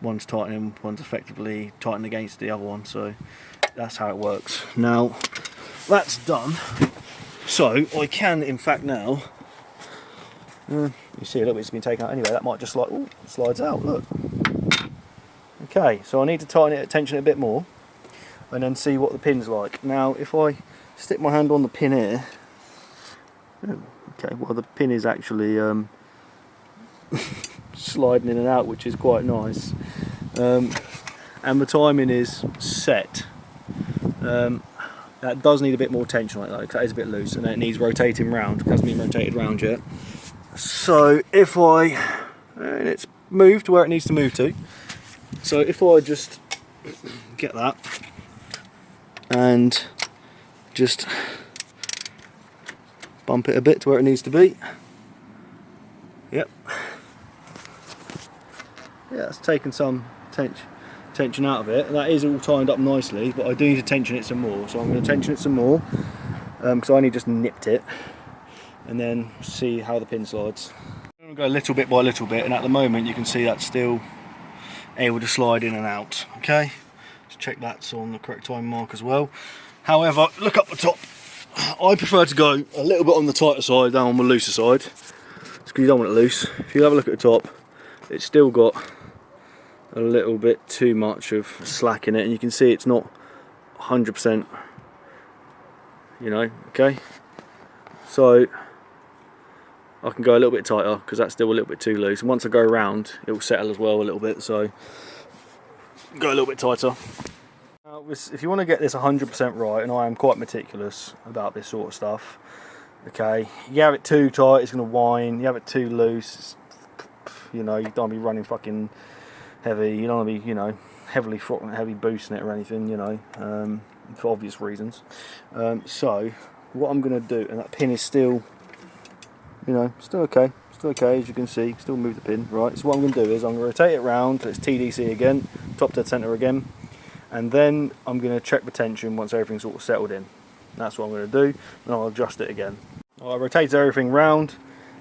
one's tightening, one's effectively tightened against the other one, so that's how it works. Now that's done, so I can in fact now, you see a little bit's been taken out anyway, that might just like, ooh, slides out, look. Okay, so I need to tension it a bit more and then see what the pin's like. Now if I stick my hand on the pin here, okay, well the pin is actually sliding in and out, which is quite nice, and the timing is set. That does need a bit more tension like that, because that is a bit loose, and then it needs rotating round. It hasn't been rotated round yet. So if and it's moved to where it needs to move to. So if I just get that and just bump it a bit to where it needs to be. Yep. Yeah, it's taken some tension out of it, and that is all timed up nicely, but I do need to tension it some more, so I'm going to tension it some more, because I only just nipped it, and then see how the pin slides. I'm going to go little bit by little bit, and at the moment you can see that's still able to slide in and out. Okay, let's check that's on the correct time mark as well. However, look up the top. I prefer to go a little bit on the tighter side than on the looser side, because you don't want it loose. If you have a look at the top, it's still got a little bit too much of slack in it, and you can see it's not 100%, you know, okay? So I can go a little bit tighter, because that's still a little bit too loose, and once I go around it will settle as well a little bit, so go a little bit tighter. Now, if you want to get this 100% right, and I am quite meticulous about this sort of stuff, okay, you have it too tight, it's going to whine. You have it too loose, you know, you don't want to be running fucking heavy, you don't want to be, you know, heavily throttling, heavy boosting it or anything, you know, for obvious reasons. So what I'm going to do, and that pin is still, you know, still okay, as you can see, still move the pin, right? So what I'm going to do is I'm going to rotate it round, let's TDC again, top dead centre again, and then I'm going to check the tension once everything's sort of settled in. That's what I'm going to do, and I'll adjust it again. I rotate everything round,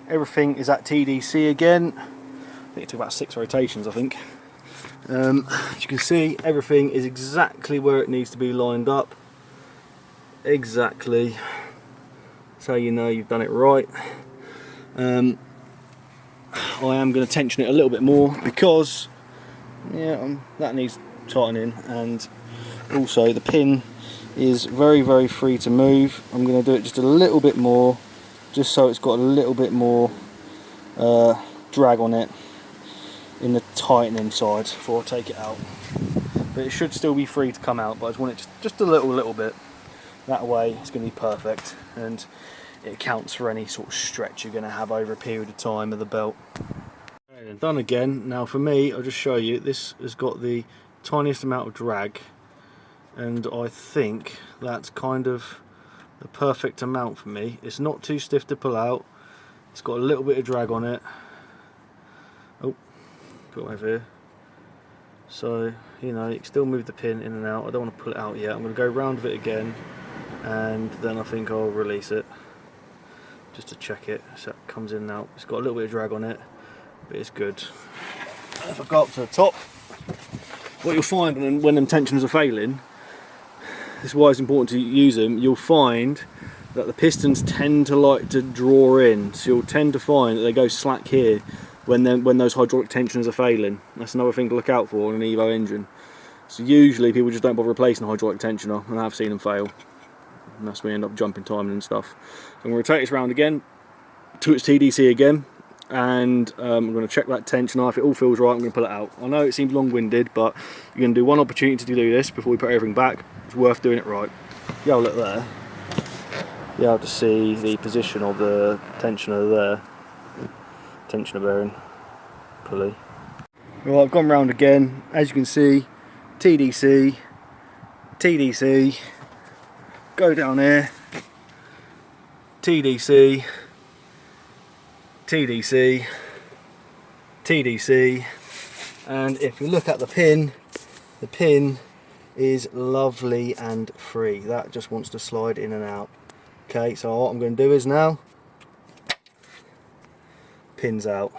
everything is at TDC again. I think it took about 6 rotations, I think. As you can see, everything is exactly where it needs to be lined up. Exactly. That's how you know you've done it right. I am going to tension it a little bit more, because yeah, that needs tightening, and also the pin is very, very free to move. I'm going to do it just a little bit more, just so it's got a little bit more drag on it in the tightening side before I take it out. But it should still be free to come out, but I just want it just a little bit. That way it's going to be perfect, and it accounts for any sort of stretch you're going to have over a period of time of the belt. And done again. Now for me, I'll just show you, this has got the tiniest amount of drag, and I think that's kind of the perfect amount for me. It's not too stiff to pull out, it's got a little bit of drag on it. Oh, put it over here. So, you know, you can still move the pin in and out. I don't want to pull it out yet. I'm going to go round with it again, and then I think I'll release it just to check it. So it comes in now. It's got a little bit of drag on it, but it's good. And if I go up to the top, what you'll find when them tensions are failing, this is why it's important to use them, you'll find that the pistons tend to like to draw in. So you'll tend to find that they go slack here when those hydraulic tensioners are failing. That's another thing to look out for on an Evo engine. So usually people just don't bother replacing a hydraulic tensioner, and I've seen them fail. And that's when you end up jumping timing and stuff. So I'm going to rotate this round again to its TDC again, and I'm going to check that tension. If it all feels right, I'm going to pull it out. I know it seems long-winded, but you're going to do one opportunity to do this before we put everything back. It's worth doing it right. Yeah, look there. You're able to see the position of the tensioner there. Tensioner bearing pulley. Right, I've gone round again. As you can see, TDC, TDC, go down here, TDC, TDC, TDC, and if you look at the pin is lovely and free. That just wants to slide in and out. Okay, so what I'm going to do is now, pin's out.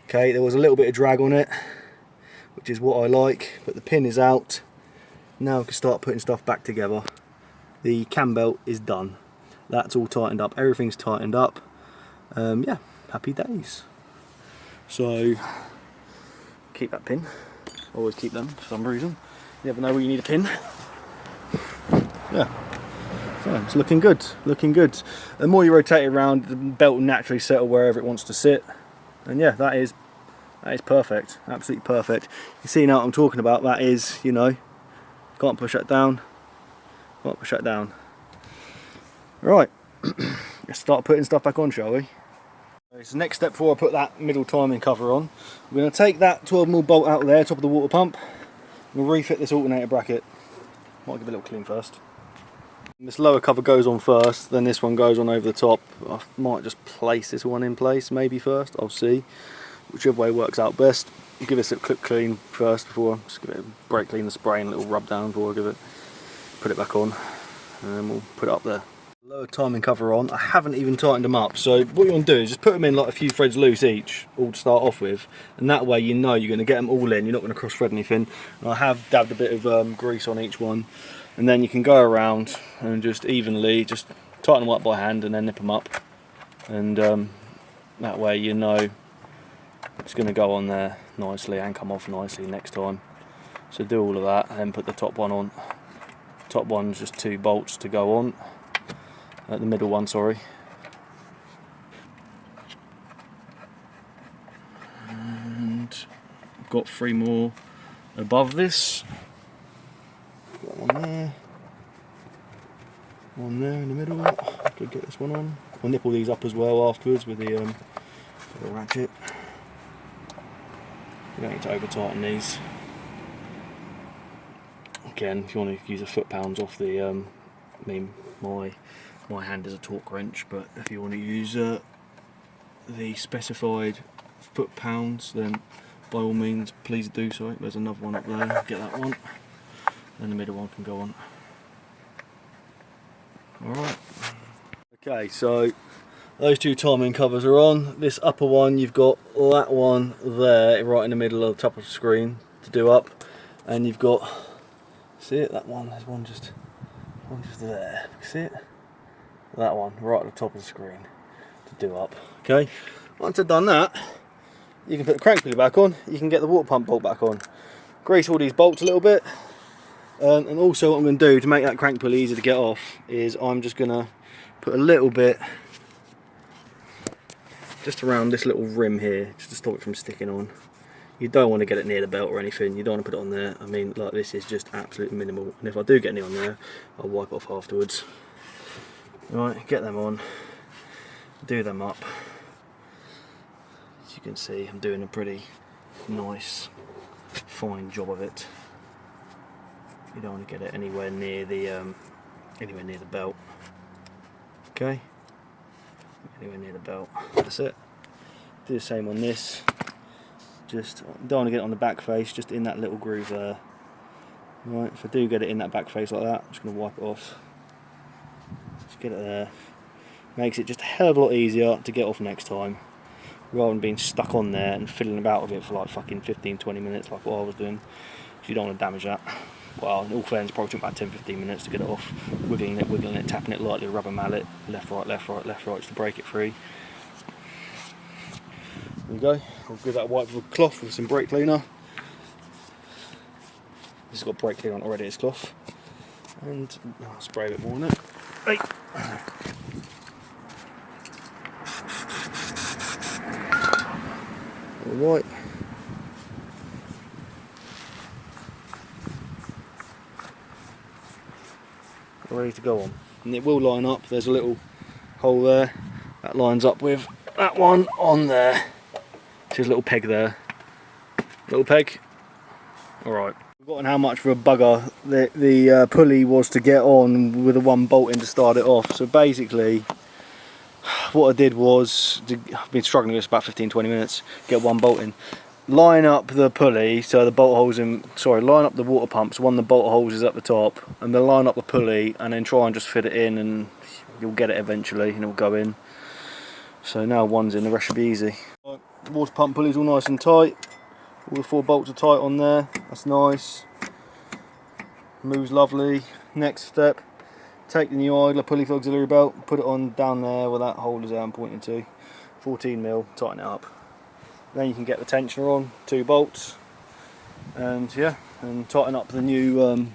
Okay, there was a little bit of drag on it, which is what I like, but the pin is out. Now I can start putting stuff back together. The Cambelt is done. That's all tightened up, everything's tightened up. Yeah, happy days. So, keep that pin. Always keep them for some reason. You never know where you need a pin. Yeah. So it's looking good, looking good. The more you rotate it around, the belt will naturally settle wherever it wants to sit. And yeah, that is perfect, absolutely perfect. You see now what I'm talking about, that is, you know, can't push that down, can't push that down. Right, let's start putting stuff back on, shall we? So next step before I put that middle timing cover on, I'm going to take that 12mm bolt out of there, top of the water pump, and we'll refit this alternator bracket. Might give it a little clean first. This lower cover goes on first, then this one goes on over the top. I might just place this one in place maybe first, I'll see. Whichever way works out best. Give this a clip clean first before, just give it a brake clean, the spray and a little rub down before I put it back on. And then we'll put it up there. Lower timing cover on, I haven't even tightened them up. So what you want to do is just put them in like a few threads loose each, all to start off with. And that way you know you're going to get them all in, you're not going to cross thread anything. And I have dabbed a bit of grease on each one. And then you can go around and just evenly just tighten them up by hand and then nip them up, and that way you know it's going to go on there nicely and come off nicely next time. So do all of that and then put the top one on. Top one's just 2 bolts to go on, the middle one, sorry. And I've got 3 more above this. Got one there in the middle. Could get this one on. I'll nipple these up as well afterwards with the little ratchet. You don't need to over tighten these. Again, if you want to use a foot-pounds off the, I mean my hand is a torque wrench, but if you want to use the specified foot-pounds, then by all means please do so. There's another one up there. Get that one. And the middle one can go on. Alright. Okay, so those 2 timing covers are on. This upper one, you've got that one there, right in the middle of the top of the screen to do up. And you've got, see it, that one, there's one just there. See it? That one, right at the top of the screen to do up. Okay, once I've done that, you can put the crank pulley back on, you can get the water pump bolt back on. Grease all these bolts a little bit. And also what I'm going to do to make that crank pulley easy to get off is I'm just going to put a little bit just around this little rim here, just to stop it from sticking on. You don't want to get it near the belt or anything, you don't want to put it on there. I mean, like, this is just absolutely minimal, and if I do get any on there, I'll wipe it off afterwards. Right, get them on, do them up. As you can see, I'm doing a pretty nice, fine job of it. You don't want to get it anywhere near the belt. Okay, anywhere near the belt. That's it. Do the same on this. Just don't want to get it on the back face, just in that little groove there. Right, if I do get it in that back face like that, I'm just going to wipe it off. Just get it there. Makes it just a hell of a lot easier to get off next time, rather than being stuck on there and fiddling about with it for like fucking 15-20 minutes like what I was doing. So you don't want to damage that. Well, in all fairness, probably took about 10-15 minutes to get it off. Wiggling it, tapping it lightly with a rubber mallet, left, right, left, right, left, right, just to break it free. There we go. I'll give that a wipe with a cloth with some brake cleaner. This has got brake cleaner on already, this cloth. And I'll spray a bit more on it. Hey. Alright. Ready to go on. And it will line up, there's a little hole there that lines up with that one on there. There's a little peg there. Little peg. Alright. I've forgotten how much for a bugger the pulley was to get on with the one bolt in to start it off. So basically what I did was, I've been struggling with this about 15-20 minutes, get one bolt in. Line up the pulley, so the bolt holes in, line up the water pumps, one of the bolt holes is at the top, and then line up the pulley and then try and just fit it in, and you'll get it eventually and it'll go in. So now one's in, the rest should be easy. Water pump pulley's all nice and tight, all the 4 bolts are tight on there, that's nice. Moves lovely. Next step, take the new idler pulley for auxiliary belt, put it on down there where that hole is there I'm pointing to, 14mm, tighten it up. Then you can get the tensioner on, 2 bolts, and yeah, and tighten up the new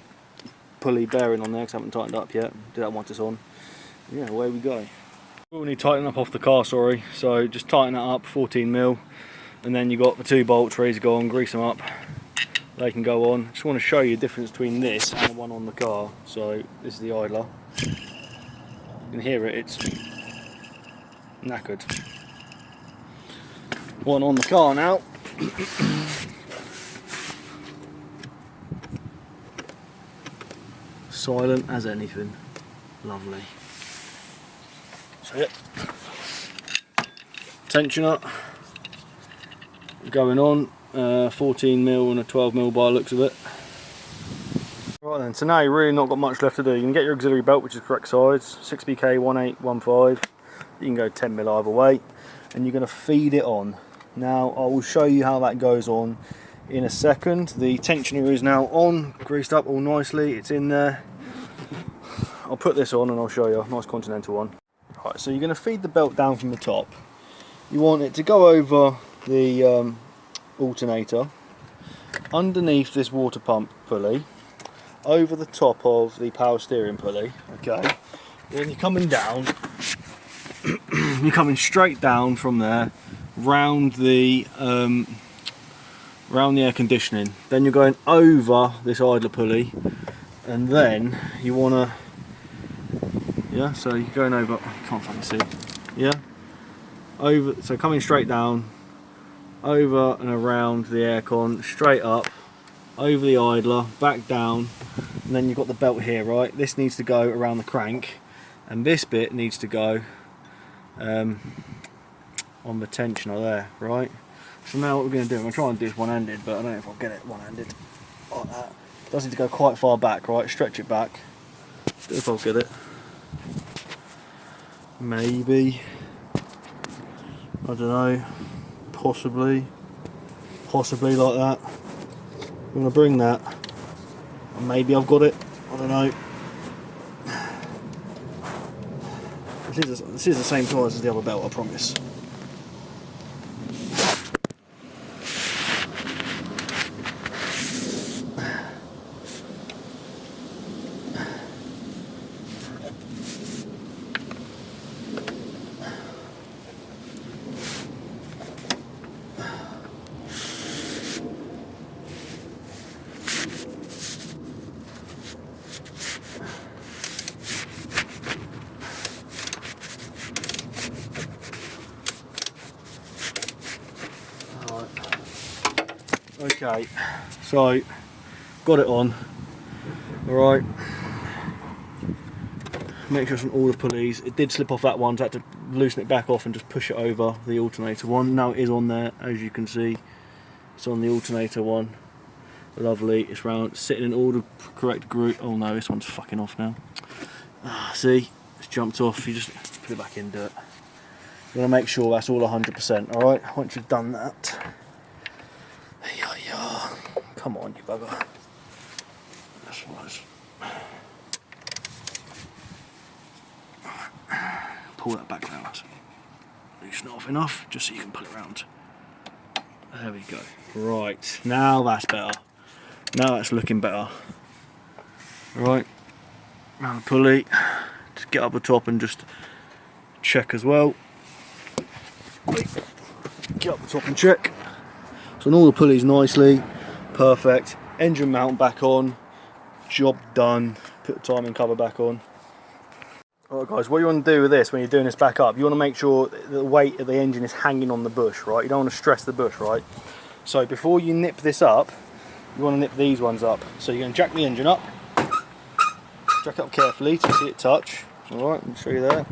pulley bearing on there because I haven't tightened up yet. Do that once it's on. Yeah, away we go. We'll need tightening up off the car, so just tighten that up, 14mm, and then you've got the 2 bolts ready to go on, grease them up. They can go on. Just want to show you the difference between this and the one on the car. So this is the idler. You can hear it, it's knackered. One on the car now. Silent as anything. Lovely. So yeah. Tensioner going on. 14mm and a 12mm by the looks of it. Right then, so now you've really not got much left to do. You can get your auxiliary belt, which is correct size, 6BK 1815. You can go 10mm either way, and you're going to feed it on. Now I will show you how that goes on in a second. The tensioner is now on, greased up all nicely, it's in there. I'll put this on and I'll show you, a nice continental one. Right, so you're going to feed the belt down from the top. You want it to go over the alternator, underneath this water pump pulley, over the top of the power steering pulley, okay? Then you're coming down, you're coming straight down from there, round the air conditioning. Then you're going over this idler pulley, and then you want to, yeah, so you're going over, I can't fucking see, yeah, over, so coming straight down, over and around the aircon, straight up, over the idler, back down, and then you've got the belt here, right? This needs to go around the crank, and this bit needs to go on the tensioner there, right? So now what we're going to do, I'm going to try and do this one-handed, but I don't know if I'll get it one-handed like that. It does need to go quite far back, right? Stretch it back. See if I'll get it. Maybe. I don't know. Possibly like that. I'm going to bring that. Maybe I've got it. I don't know. This is the same size as the other belt, I promise. Okay, so got it on. Alright, make sure it's on all the pulleys. It did slip off that one, so I had to loosen it back off and just push it over the alternator one. Now it is on there, as you can see. It's on the alternator one. Lovely, it's round, sitting in all the correct group. Oh no, this one's fucking off now. See, it's jumped off. You just put it back in, do it. You want to make sure that's all 100%. Alright, once you've done that. Come on, you bugger. That's what pull that back round. Loosen it off enough, just so you can pull it round. There we go. Right, now that's better. Now that's looking better. Right, round the pulley. Just get up the top and just check as well. Get up the top and check. So on all the pulleys nicely, perfect. Engine mount back on, job done. Put the timing cover back on. Alright guys, what you want to do with this when you're doing this back up, you want to make sure that the weight of the engine is hanging on the bush, right? You don't want to stress the bush, right? So before you nip this up, you want to nip these ones up. So you're going to jack the engine up, jack it up carefully to see it touch. Alright, I'll show you there.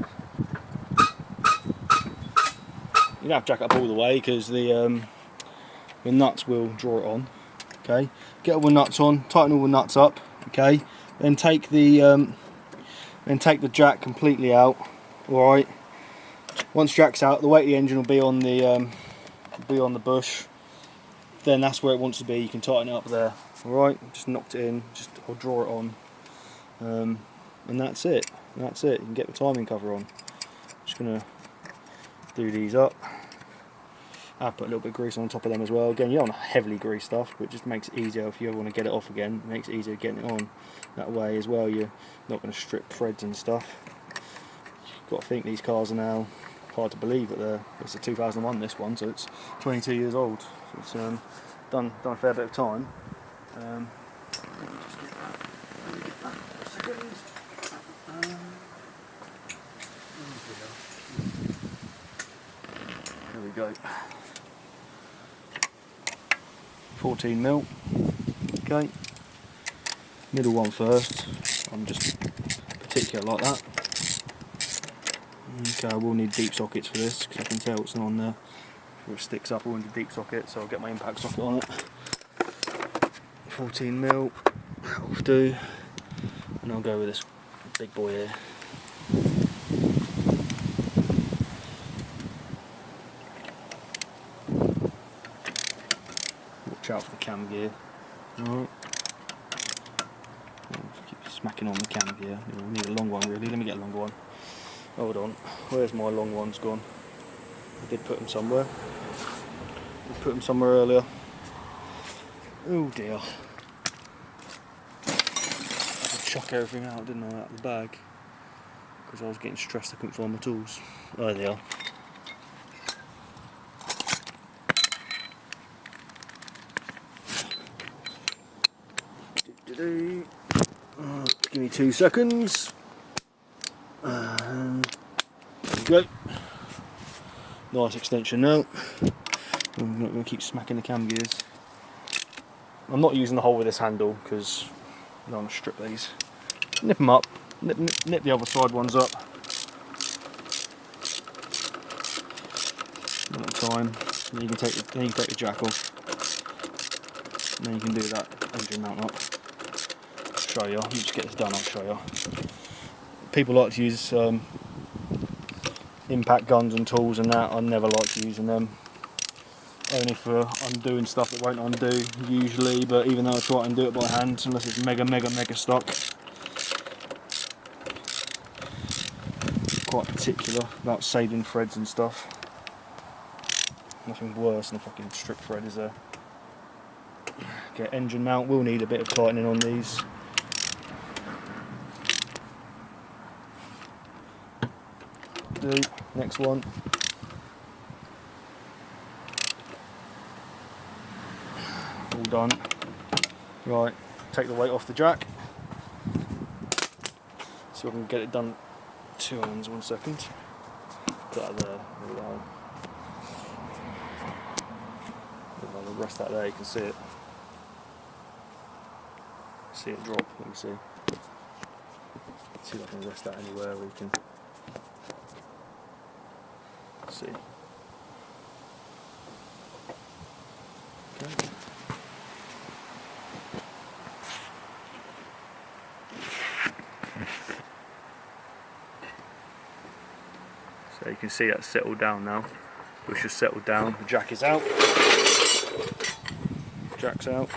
You don't have to jack it up all the way because the nuts will draw it on. Okay, get all the nuts on, tighten all the nuts up. Okay, then take the jack completely out. All right. Once jack's out, the weight of the engine will be on the bush. Then that's where it wants to be. You can tighten it up there. All right. Just knocked it in. I'll draw it on, and that's it. That's it. You can get the timing cover on. Just gonna do these up. I'll put a little bit of grease on top of them as well. Again, you don't want heavily grease stuff, but it just makes it easier if you ever want to get it off again. It makes it easier getting it on that way as well. You're not going to strip threads and stuff. You've got to think these cars are now, hard to believe that it's a 2001 this one, so it's 22 years old. So it's done a fair bit of time. There we go. 14mm. Okay. Middle one first. I'm just particular like that. Okay, I will need deep sockets for this because I can tell it's not on there. Before it sticks up, I will need a deep socket, so I'll get my impact socket on it. 14mm. That'll do. And I'll go with this big boy here. Watch out for the cam gear. Alright. Keep smacking on the cam gear. We need a long one really. Let me get a longer one. Hold on. Where's my long ones gone? I did put them somewhere. I put them somewhere earlier. Oh dear. I had to chuck everything out, didn't I, out of the bag? Because I was getting stressed I couldn't find my tools. Oh, there they are. Give me 2 seconds. There we go. Nice extension now. I'm not going to keep smacking the cam gears. I'm not using the whole of this handle because I don't want to strip these. Nip them up. Nip the other side ones up. One at a time. Then you can take the jack off. And then you can do that engine mount up. Show you. Let me just get this done. I'll show you. People like to use impact guns and tools and that. I never like using them. Only for undoing stuff that won't undo usually. But even though I try and do it by hand, unless it's mega stock. Quite particular about saving threads and stuff. Nothing worse than a fucking strip thread, is there? Okay, engine mount will need a bit of tightening on these. Next one. All done. Right, take the weight off the jack. See if I can get it done 2 hands. 1 second. Put that there. I'll rest that there, you can see it. See it drop, let me see. See if I can rest that anywhere where you can see. Okay. So you can see that's settled down now. Bush has settled down, the jack is out. Jack's out.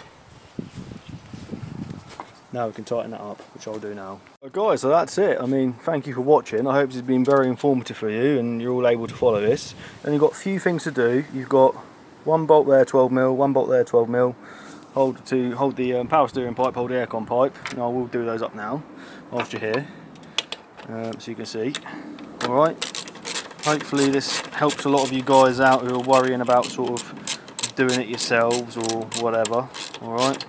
Now we can tighten that up, which I'll do now. Well, guys, so that's it. I mean, thank you for watching. I hope this has been very informative for you and you're all able to follow this. And you've got a few things to do. You've got 1 bolt there, 12mm, 1 bolt there, 12mm. Hold the power steering pipe, hold the aircon pipe. And I will do those up now, whilst you're here, so you can see. All right. Hopefully this helps a lot of you guys out who are worrying about sort of doing it yourselves or whatever. Alright,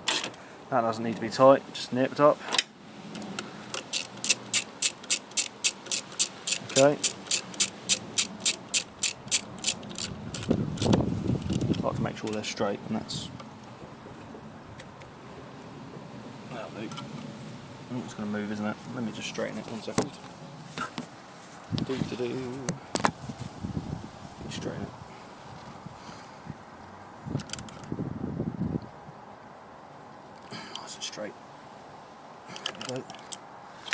that doesn't need to be tight, just nipped up. Okay. I like to make sure they're straight, and that's. That'll do. Oh, it's going to move, isn't it? Let me just straighten it 1 second. Straighten it. Nice and straight. There we go.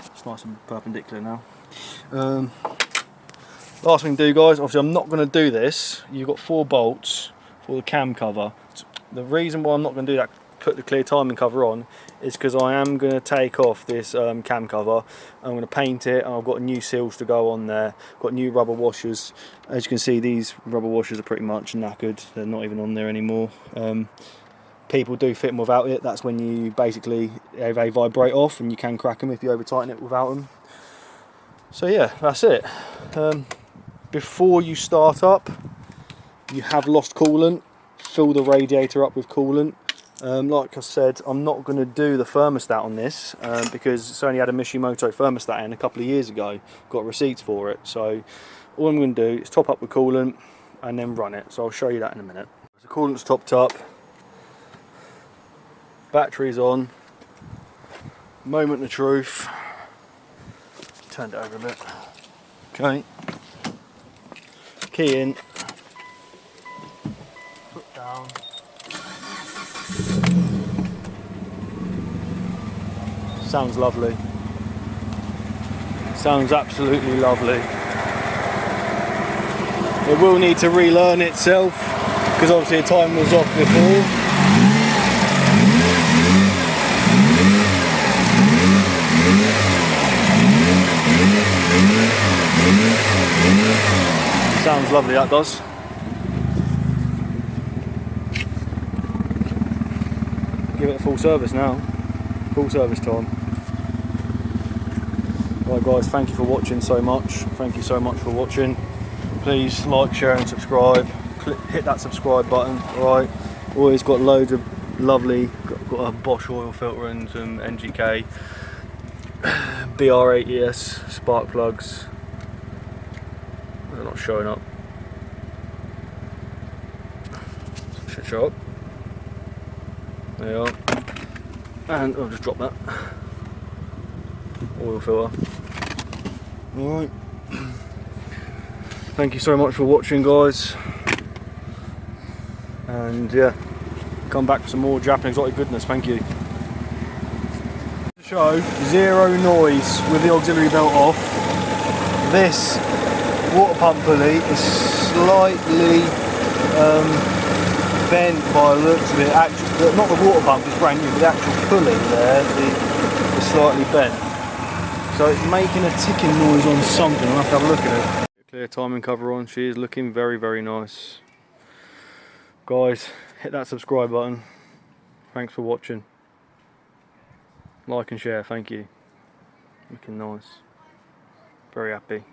It's nice and perpendicular now. Last thing to do, guys, obviously I'm not going to do this. You've got 4 bolts for the cam cover. The reason why I'm not going to do that, put the clear timing cover on, is because I am going to take off this cam cover. I'm going to paint it, and I've got new seals to go on there. Got new rubber washers. As you can see, these rubber washers are pretty much knackered. They're not even on there anymore. People do fit them without it. That's when you basically, they vibrate off, and you can crack them if you over tighten it without them. So yeah, that's it. Before you start up, you have lost coolant. Fill the radiator up with coolant. Like I said, I'm not going to do the thermostat on this because it's only had a Mitsubishi thermostat in a couple of years ago. Got receipts for it. So all I'm going to do is top up with coolant and then run it. So I'll show you that in a minute. The coolant's topped up. Battery's on. Moment of truth. Turned it over a bit. Okay. Key in. Foot down. Sounds lovely. Sounds absolutely lovely. It will need to relearn itself because obviously the time was off before. Sounds lovely, that does. Give it a full service now. Full service time. Right guys, thank you for watching so much. Thank you so much for watching. Please like, share and subscribe. Hit that subscribe button. Alright. Always got loads of lovely, got a Bosch oil filter and some NGK. BR80S spark plugs. They're not showing up. Should show up. There you are. And I'll just drop that. Oil filter. Alright. Thank you so much for watching, guys. And yeah, come back for some more Japanese exotic goodness. Thank you. Show zero noise with the auxiliary belt off. This water pump pulley is slightly bent by the looks of it. Actually, not the water pump is brand new, but the actual pulley there is slightly bent. So it's making a ticking noise on something. I'll have to have a look at it. Clear timing cover on. She is looking very, very nice. Guys, hit that subscribe button. Thanks for watching. Like and share, thank you. Looking nice. Very happy.